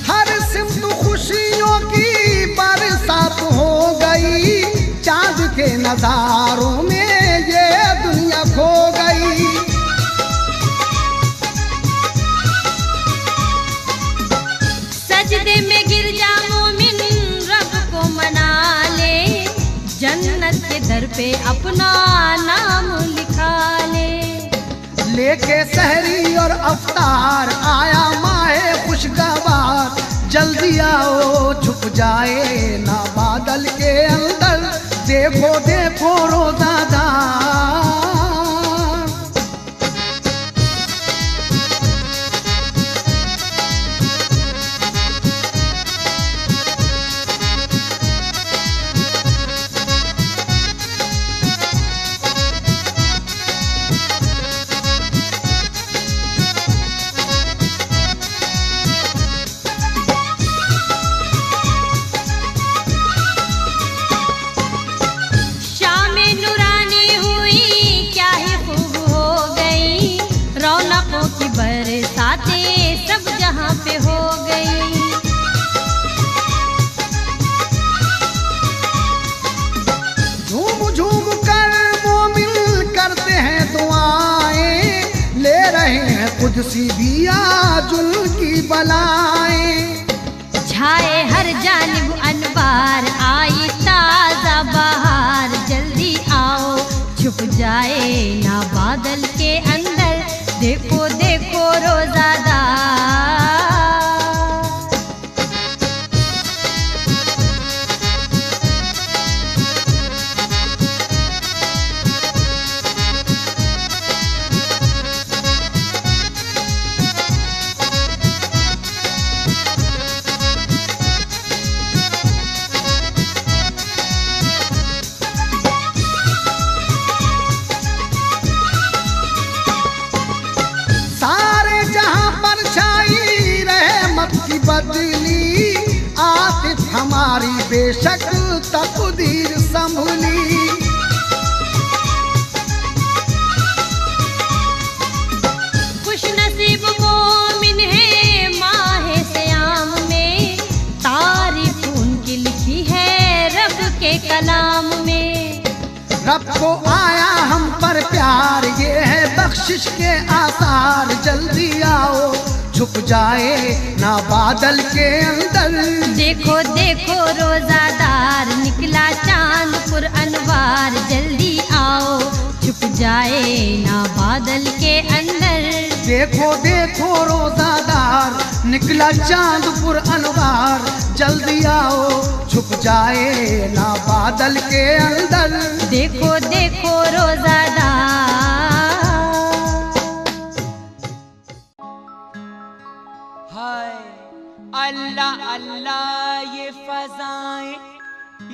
Speaker 3: हर सिमत खुशियों की बरसात हो गई, चांद के नजारों में ये दुनिया खो गई।
Speaker 6: सजदे में गिर जा मोमिन रब को मना ले, जन्नत के दर पे अपना नाम लिखा ले।
Speaker 3: लेके सहरी और अफ्तार आया माहे खुशगवार, जल्दी आओ छुप जाए ना बादल के अंदर। देखो देखो रोजादार।
Speaker 6: शामे नूरानी हुई क्या ही खूब हो गई, रौनकों की बरसातें सब जहां पे हो गई।
Speaker 3: झूम झूम कर मोमिन करते हैं दुआएं, ले रहे हैं कुदसी भी आज उनकी बलाएं।
Speaker 6: छाए हर जानिब अनवार, आई ताजा बहार, जल्दी आओ छुप जाए ना बादल के अंदर। देखो देखो रोजादार।
Speaker 3: सारे जहां पर छाई रहमत की बदली, आतिफ हमारी बेशक तकदीर संभली।
Speaker 6: खुश नसीब मोमिन है माहे सयाम में, तारीफ उनकी लिखी है रब के कलाम में।
Speaker 3: रब को आया हम पर प्यार, ये है बख्शिश के आसार। जल्दी आओ छुप जाए ना बादल के अंदर।
Speaker 6: देखो देखो रोजादार निकला चांदपुर अनवार, जल्दी आओ छुप जाए ना बादल के अंदर।
Speaker 3: देखो देखो रोजादार निकला चांदपुर अनवार, जल्दी आओ छुप जाए ना बादल के अंदर।
Speaker 6: देखो देखो रोजादार।
Speaker 7: हाय अल्लाह अल्लाह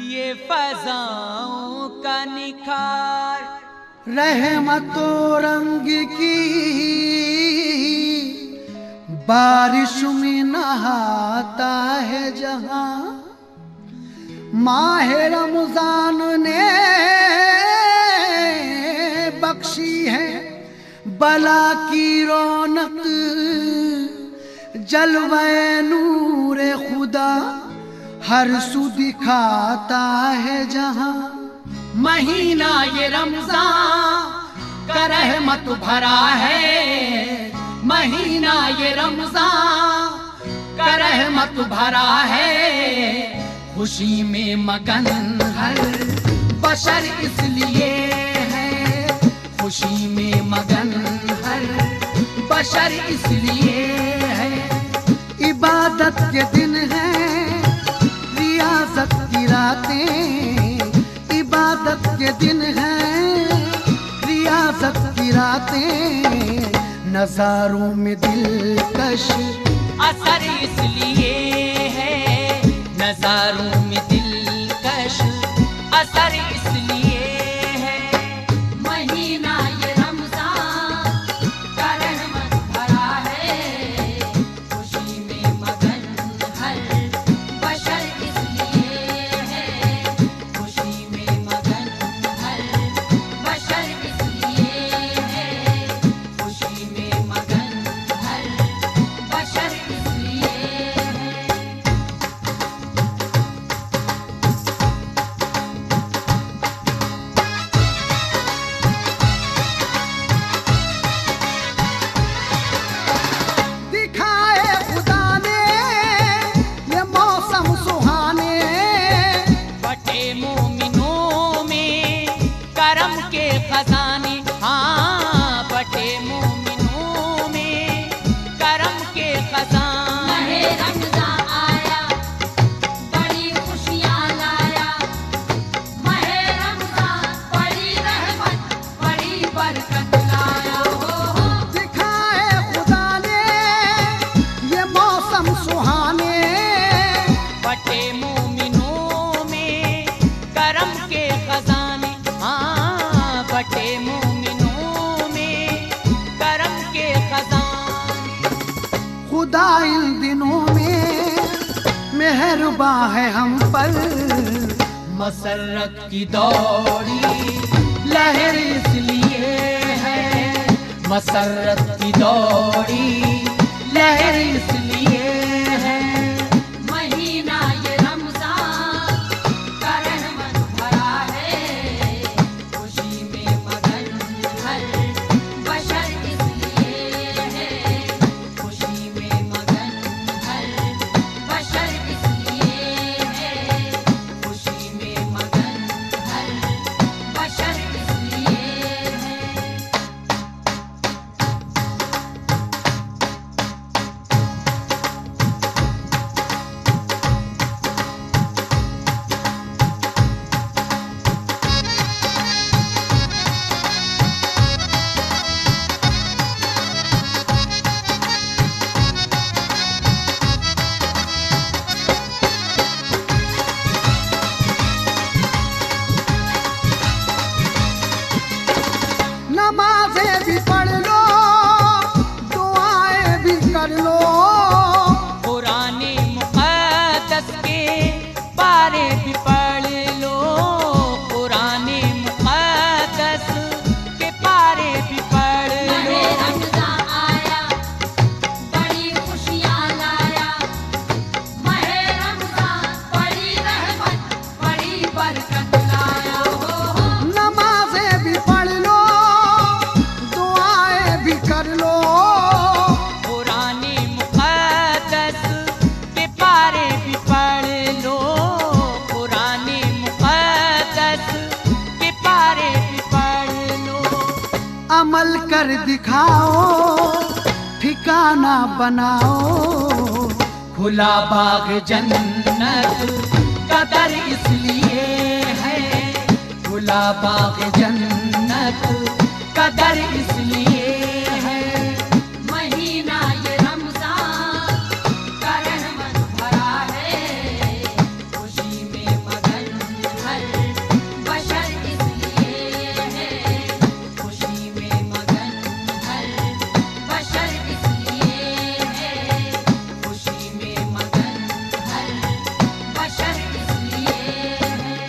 Speaker 7: ये फजाओं का निखार,
Speaker 3: रहमतो रंग की बारिश में नहाता है जहां, माहे रमजान ने बख्शी है बला की रौनक, जलवे नूरे खुदा हर सू दिखाता है जहां।
Speaker 7: महीना ये रमजान का रहमत भरा है, महीना ये रमजान का रहमत भरा है। खुशी में मगन हर बशर इसलिए है, खुशी में मगन हर बशर इसलिए है।
Speaker 3: इबादत के दिन है रियासत की रातें, इबादत के दिन है रियासत की रातें, नजारों में दिलकश
Speaker 7: असर इसलिए है, नजारों में दिलकश असर इसलिए है।
Speaker 6: महीना ये रमजान का रहमत भरा है, खुशी में मगन हर बशर इसलिए है, खुशी में मगन हर बशर इसलिए है, खुशी में मगन हर बशर इसलिए है।
Speaker 3: दिखाए खुदा ने ये मौसम सुहाने,
Speaker 7: बटे मोमिनों में करम के खजाने, हाँ बटे मोमिनों में करम के खजाने।
Speaker 6: महे रमज़ान आया बड़ी खुशियाँ लाया, महे रमज़ान बड़ी रहमत बड़ी बरकत लाया। हो
Speaker 3: दिखाए खुदा ने ये मौसम सुहाने,
Speaker 7: बटे मोमिनों में करम के खजाने, हाँ बटे मोमिनों में करम के खजाने।
Speaker 3: खुदा इन दिनों में मेहरबान है हम पर,
Speaker 7: मसरत की दौड़ी लहर इसलिए है, मसरत की दौड़ी लहर इसलिए है।
Speaker 6: महीना ये रमज़ान का रहमत भरा है, खुशी में मगन हर बशर इसलिए है, खुशी में मगन हर बशर इसलिए है, खुशी में मगन हर बशर इसलिए है।
Speaker 3: नमाजें भी पढ़ लो दुआएं भी कर लो,
Speaker 7: पुराने मुक़द्दस के बारे भी पढ़ लो, पुराने मुक़द्दस के बारे भी पढ़
Speaker 6: महे
Speaker 7: लो।
Speaker 6: रमज़ान आया बड़ी खुशियाँ लाया, महे रमज़ान बड़ी रहमत बड़ी बरकत लाया। हो
Speaker 3: नमाजें भी पढ़ लो दुआएं भी कर लो,
Speaker 7: पुराने मुक़द्दस के बारे भी पढ़ लो, पुराने मुक़द्दस के बारे भी पढ़ लो।
Speaker 3: अमल कर दिखाओ ठिकाना बनाओ,
Speaker 7: खुला बाग जन्नत का दर इसलिए है, खुला बाग जन्नत का दर इसलिए है।
Speaker 6: महीना ये रमज़ान का रहमत भरा है, खुशी में मगन हर बशर इसलिए है, खुशी में मगन हर बशर इसलिए है, खुशी में मगन हर बशर इसलिए है।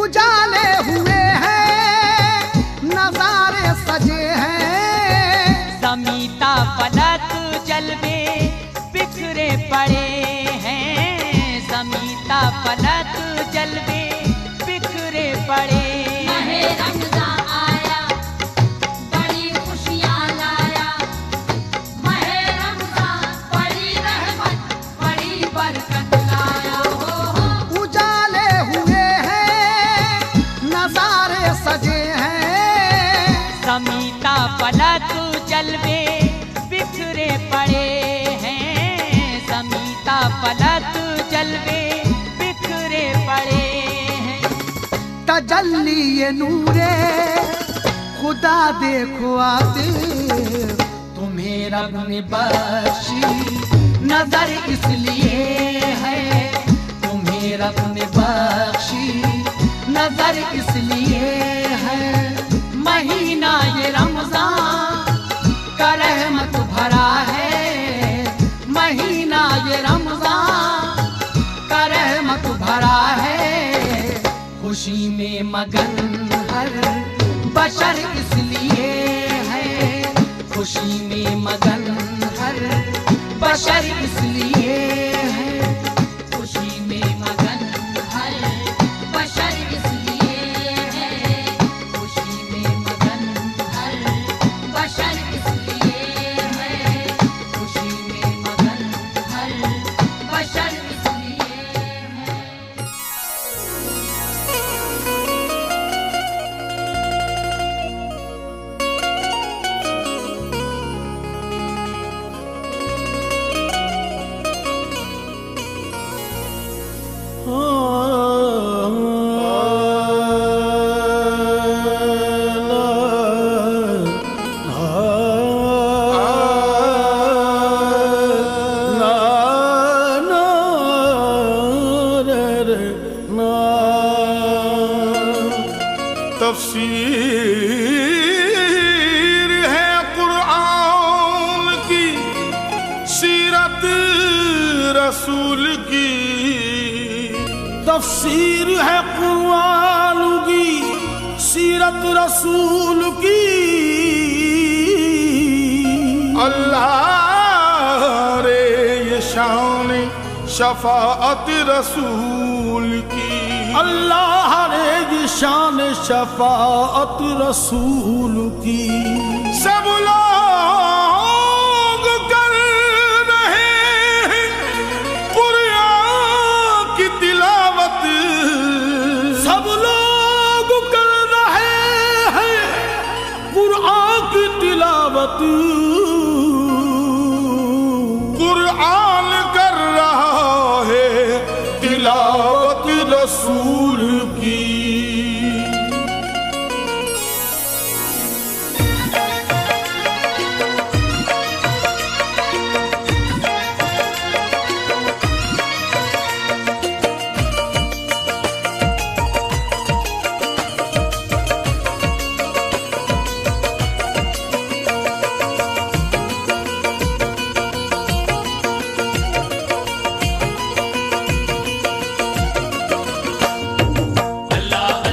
Speaker 3: उजाले हुए हैं नजारे सजे हैं,
Speaker 7: समीता फलक जलवे बिखरे पड़े हैं, समीता फलक जलवे बिखरे पड़े।
Speaker 6: महे रमज़ान आया बड़ी खुशियाँ लाया,
Speaker 7: जलवे बिखरे पड़े हैं।
Speaker 3: तजल्ली ये नूरे खुदा देखो आते, तुम्हें रब ने बख्शी
Speaker 7: नजर इसलिए है, तुम्हें रब ने बख्शी नजर इसलिए है। महीना ये रमजान का रहमत भरा है, महीना ये रमजान का रहमत भरा है। खुशी में मगन हर बशर इसलिए है, खुशी में मगन हर बशर इसलिए है। खुशी में मगन हर बशर इसलिए है, खुशी में मगन हर बशर इसलिए है, खुशी में मगन हर बशर इसलिए है।
Speaker 8: तफसीर है कुरान की, सीरत रसूल की।
Speaker 1: तफसीर है कुरान की, सीरत रसूल की।
Speaker 8: अल्लाह रे ये शान शफाअत रसूल की,
Speaker 1: अल्लाह रे ये शान शफाअत रसूल की।
Speaker 8: सब लोग कर रहे हैं कुरान की तिलावत,
Speaker 1: सब लोग कर रहे हैं कुरान की तिलावत।
Speaker 8: कुरान कर रहा है तिलावत रसूल की।
Speaker 2: अल्लाह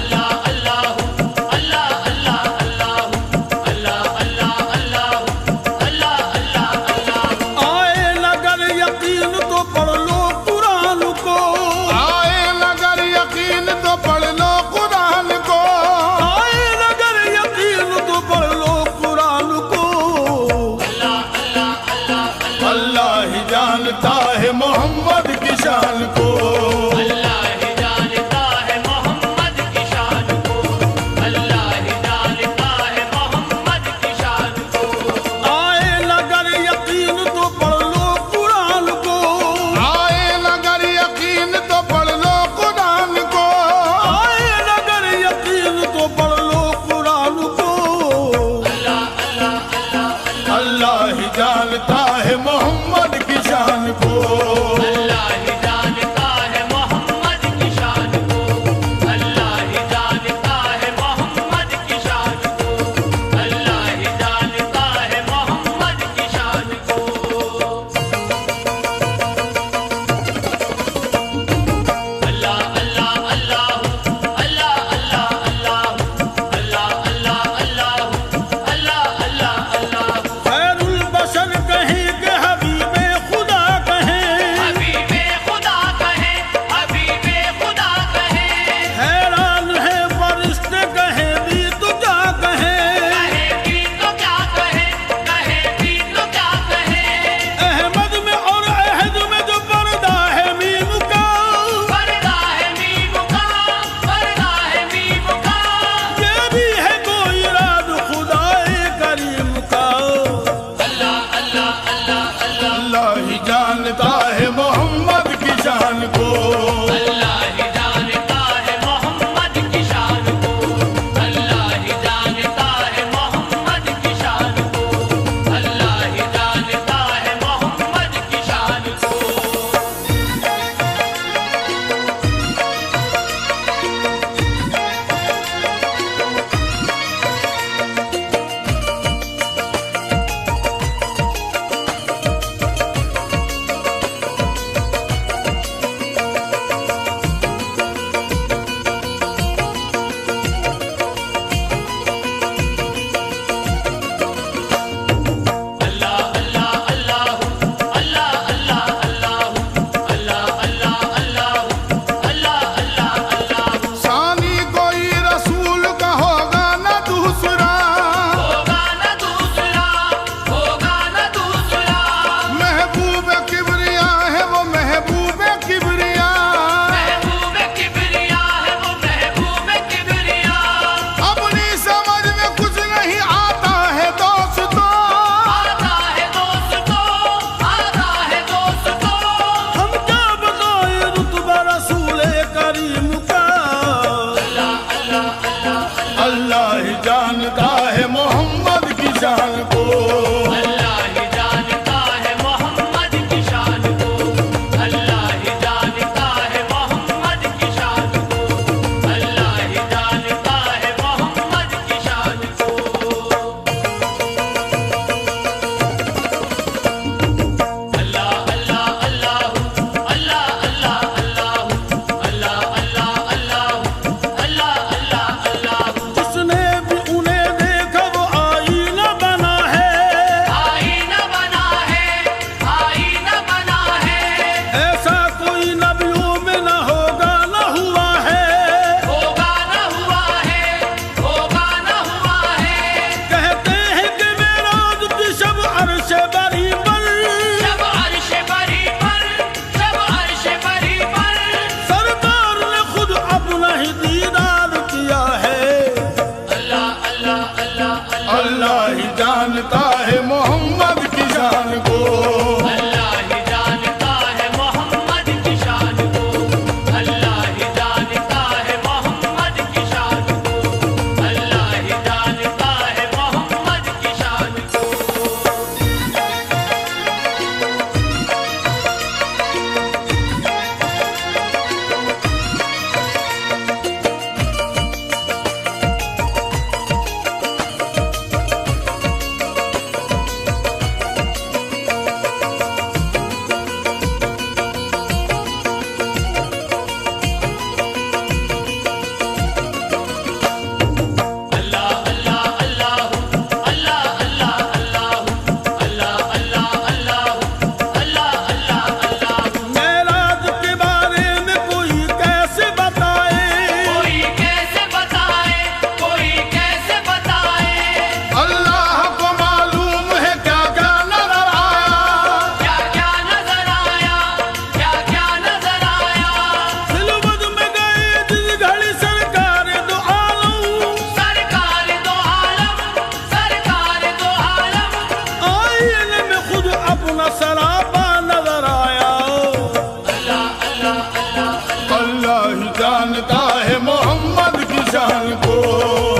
Speaker 8: अल्लाह ही जानता है मोहम्मद की शान को।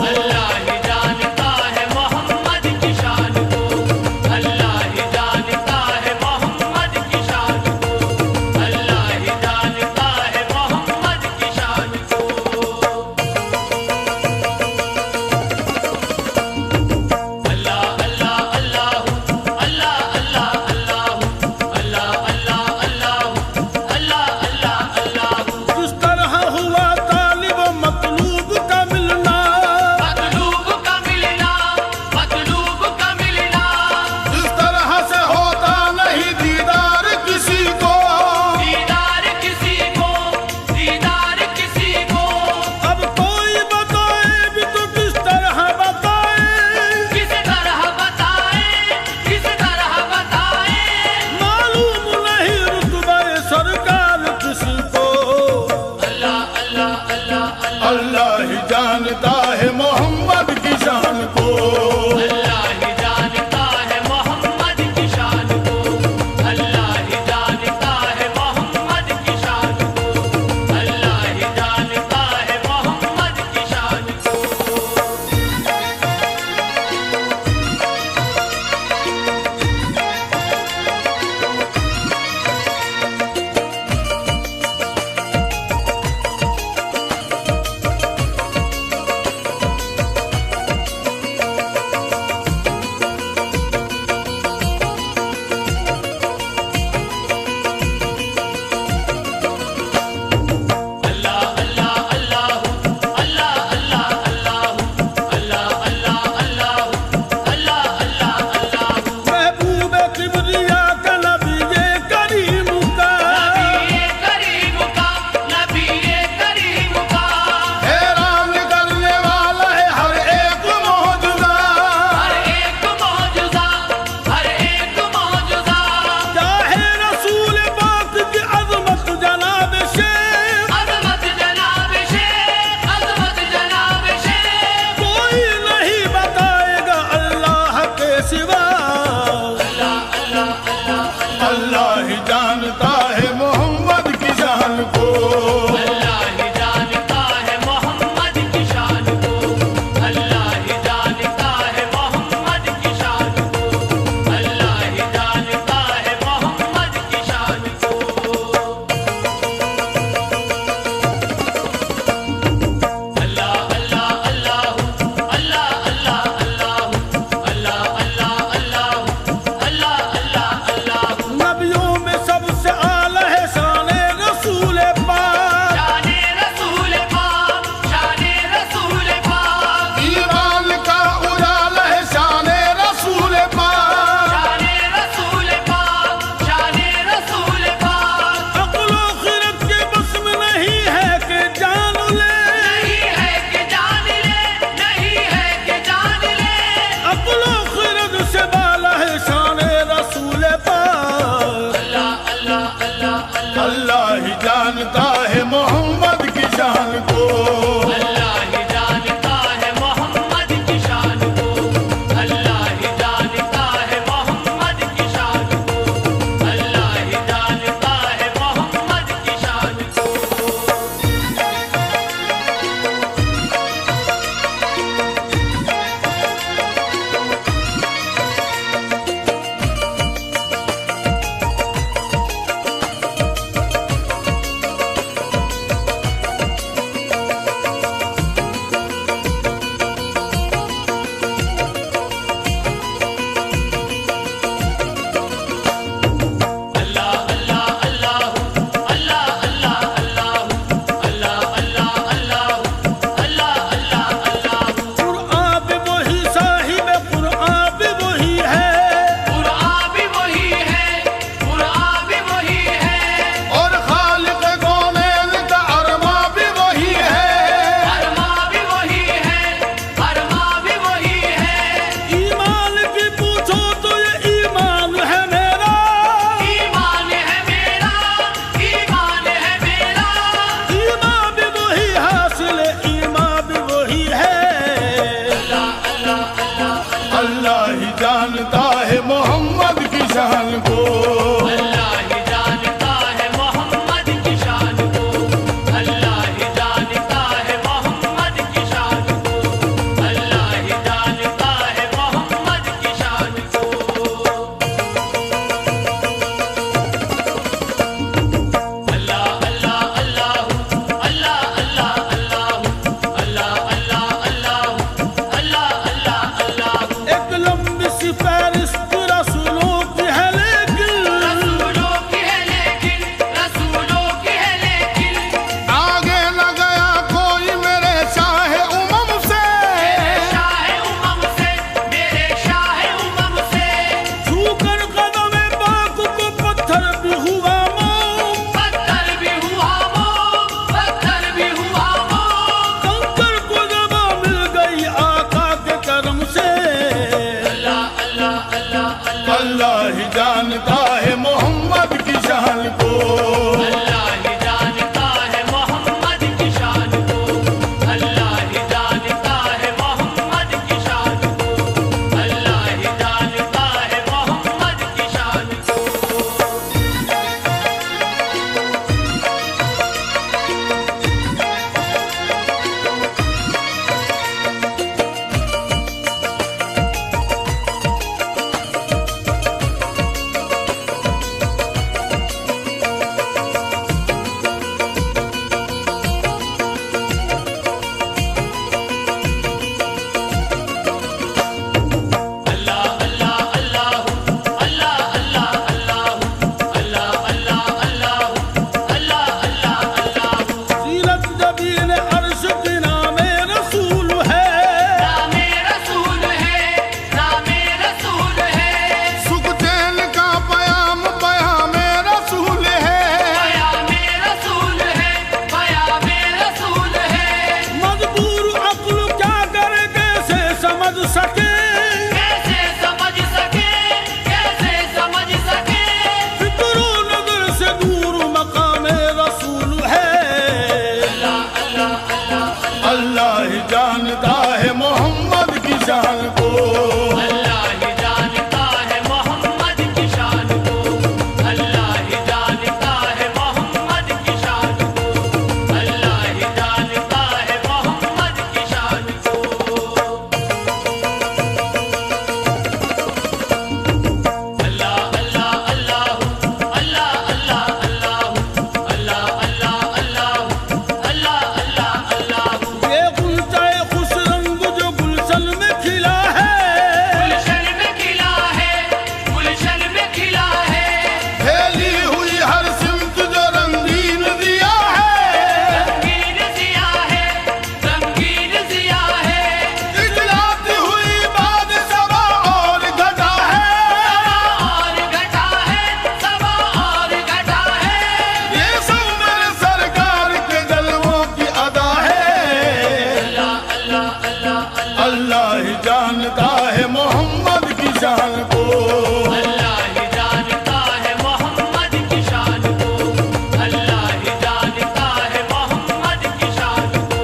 Speaker 2: अल्लाह ही जानता है मोहम्मद की शान को। अल्लाह ही जानता है मोहम्मद की शान को। अल्लाह ही जानता है मोहम्मद की शान को। अल्लाह अल्लाह अल्लाह अल्लाह अल्लाह अल्लाह अल्लाह अल्लाह अल्लाह अल्लाह अल्लाह।
Speaker 8: किस तरह हुआ तालिब मतलूब का मिलना,
Speaker 2: मतलूब का मिलना, मतलूब का मिलना।
Speaker 8: जिस तरह से होता नहीं दीदार किसी को,
Speaker 2: दीदार किसी को, दीदार किसी को।
Speaker 8: अब कोई बताए भी तो किस तरह बताए,
Speaker 2: किस तरह बताए, किस तरह बताए।
Speaker 8: मालूम नहीं रुतबे सरकार किसी को।
Speaker 2: अल्लाह अल्लाह अल्लाह अल्लाह
Speaker 8: अल्लाह ही जानता है मोहम्मद की शान को।
Speaker 2: अल्लाह ही जानता है मोहम्मद की शान को। अल्लाह ही जानता है मोहम्मद की शान को। अल्लाह ही जानता है मोहम्मद की शान को। अल्लाह अल्लाह अल्लाह अल्लाह अल्लाह अल्लाह अल्लाह अल्लाह अल्लाह अल्लाह अल्लाह।
Speaker 8: महबूब किबरिया का नबी ये करीम का,
Speaker 2: नबी करीम का, नबी करीम का।
Speaker 8: हैरान करने वाला है हर एक मौजूदा।
Speaker 2: हर एक मौजूदा, हर एक मौजूदा।
Speaker 8: चाहे रसूल पाक की अजमत जनाब शेख,
Speaker 2: अज़मत जनाब शेख, अज़मत जनाब शेख।
Speaker 8: कोई नहीं बताएगा अल्लाह के सिवा।
Speaker 2: अल्लाह अल्लाह अल्लाह
Speaker 8: अल्लाह ही जानता है मोहम्मद की शान को।
Speaker 2: अल्लाह ही जानता है मोहम्मद की शान को। अल्लाह ही जानता है मोहम्मद की शान को। अल्लाह ही जानता है मोहम्मद की शान को। अल्लाह अल्लाह अल्लाह अल्लाह अल्लाह अल्लाह अल्लाह अल्लाह अल्लाह अल्लाह अल्लाह।
Speaker 8: नबियों में सबसे आला है शाने रसूल पाक।
Speaker 2: शाने रसूल पाक, शाने रसूल पाक।
Speaker 8: ईमान का उजाला है शाने रसूल पाक।
Speaker 2: शाने रसूल पाक, शाने रसूल पाक।
Speaker 8: अक्लो खिरत के बस में नहीं है कि जान ले,
Speaker 2: नहीं है कि जान ले, नहीं है कि जान ले।
Speaker 8: अक्लो खिरत से बाला है शाने रसूल पाक।
Speaker 2: अल्लाह अल्लाह अल्लाह अल्लाह
Speaker 8: अल्लाह ही जानता है मोहम्मद की शान को।
Speaker 2: अल्लाह ही जानता है मोहम्मद की शान को। अल्लाह ही जानता है मोहम्मद की शान को। अल्लाह ही जानता है मोहम्मद की शान को। अल्लाह
Speaker 8: सके,
Speaker 2: कैसे समझ सके, कैसे समझ सके।
Speaker 8: फिक्रो नजर से दूर मकाम रसूल है। अल्लाह ही जानता है मोहम्मद की शान को,
Speaker 2: अल्लाह ही जानता है मोहम्मद की शान को, अल्लाह ही जानता है मोहम्मद की शान को, अल्लाह ही जानता है मोहम्मद की शान को। अल्लाह अल्लाह अल्लाह अल्लाह अल्लाह अल्लाह अल्लाह अल्लाह अल्लाह अल्लाह अल्लाह।
Speaker 8: ये गुलचाए खुश रंग जो गुलशन में खिला है,
Speaker 2: गुलशन में खिला है, गुलशन में खिला है।
Speaker 8: फैली हुई हर सिमत जो रंगीन दिया है,
Speaker 2: रंगीन जिया है, रंगीन जिया है।
Speaker 8: इजलाती हुई बाद सबा और घटा है,
Speaker 2: और घटा है, सबा और घटा है।
Speaker 8: ये सब मेरे सरकार के जलवों की अदा है।
Speaker 2: अल्लाह अल्लाह अल्लाह अल्लाह
Speaker 8: अल्लाह ही जानता है मोहम्मद की शान को,
Speaker 2: अल्लाह ही जानता है मोहम्मद की शान को, अल्लाह ही जानता है मोहम्मद की शान को,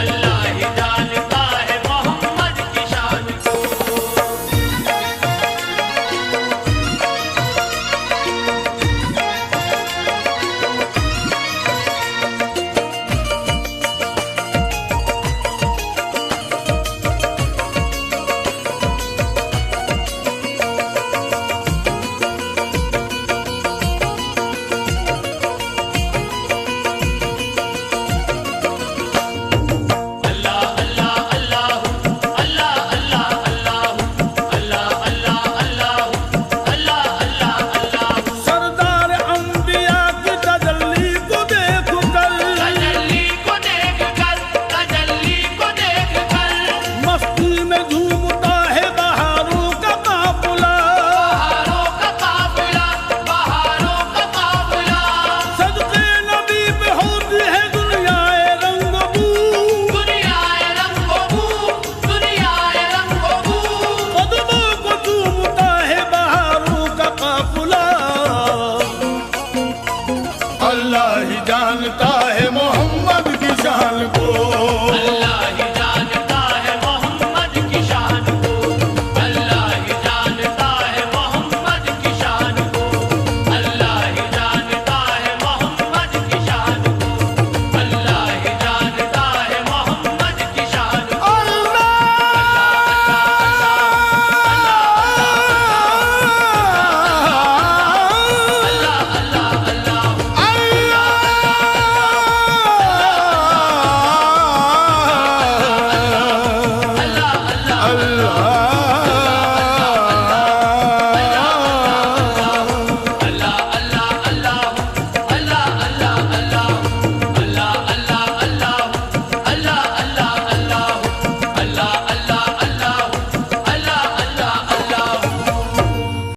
Speaker 2: अल्लाह ही जानता है मोहम्मद की शान को।
Speaker 8: सरदार अंबिया की तजल्ली को देख कर,
Speaker 2: तजल्ली को देख कर, तजल्ली को देख कर।
Speaker 8: मस्ती में झूमता है बहारों का काफिला,
Speaker 2: बहारों का काफिला, बहारों का काफिला।
Speaker 8: सदके नबी पे होती है दुनियाए रंगबू,
Speaker 2: दुनियाए रंगोबू, दुनियाए रंगोबू।
Speaker 8: कदमों को चूमता है बहारों का काफिला। अल्लाह ही जानता है मोहम्मद की शान को,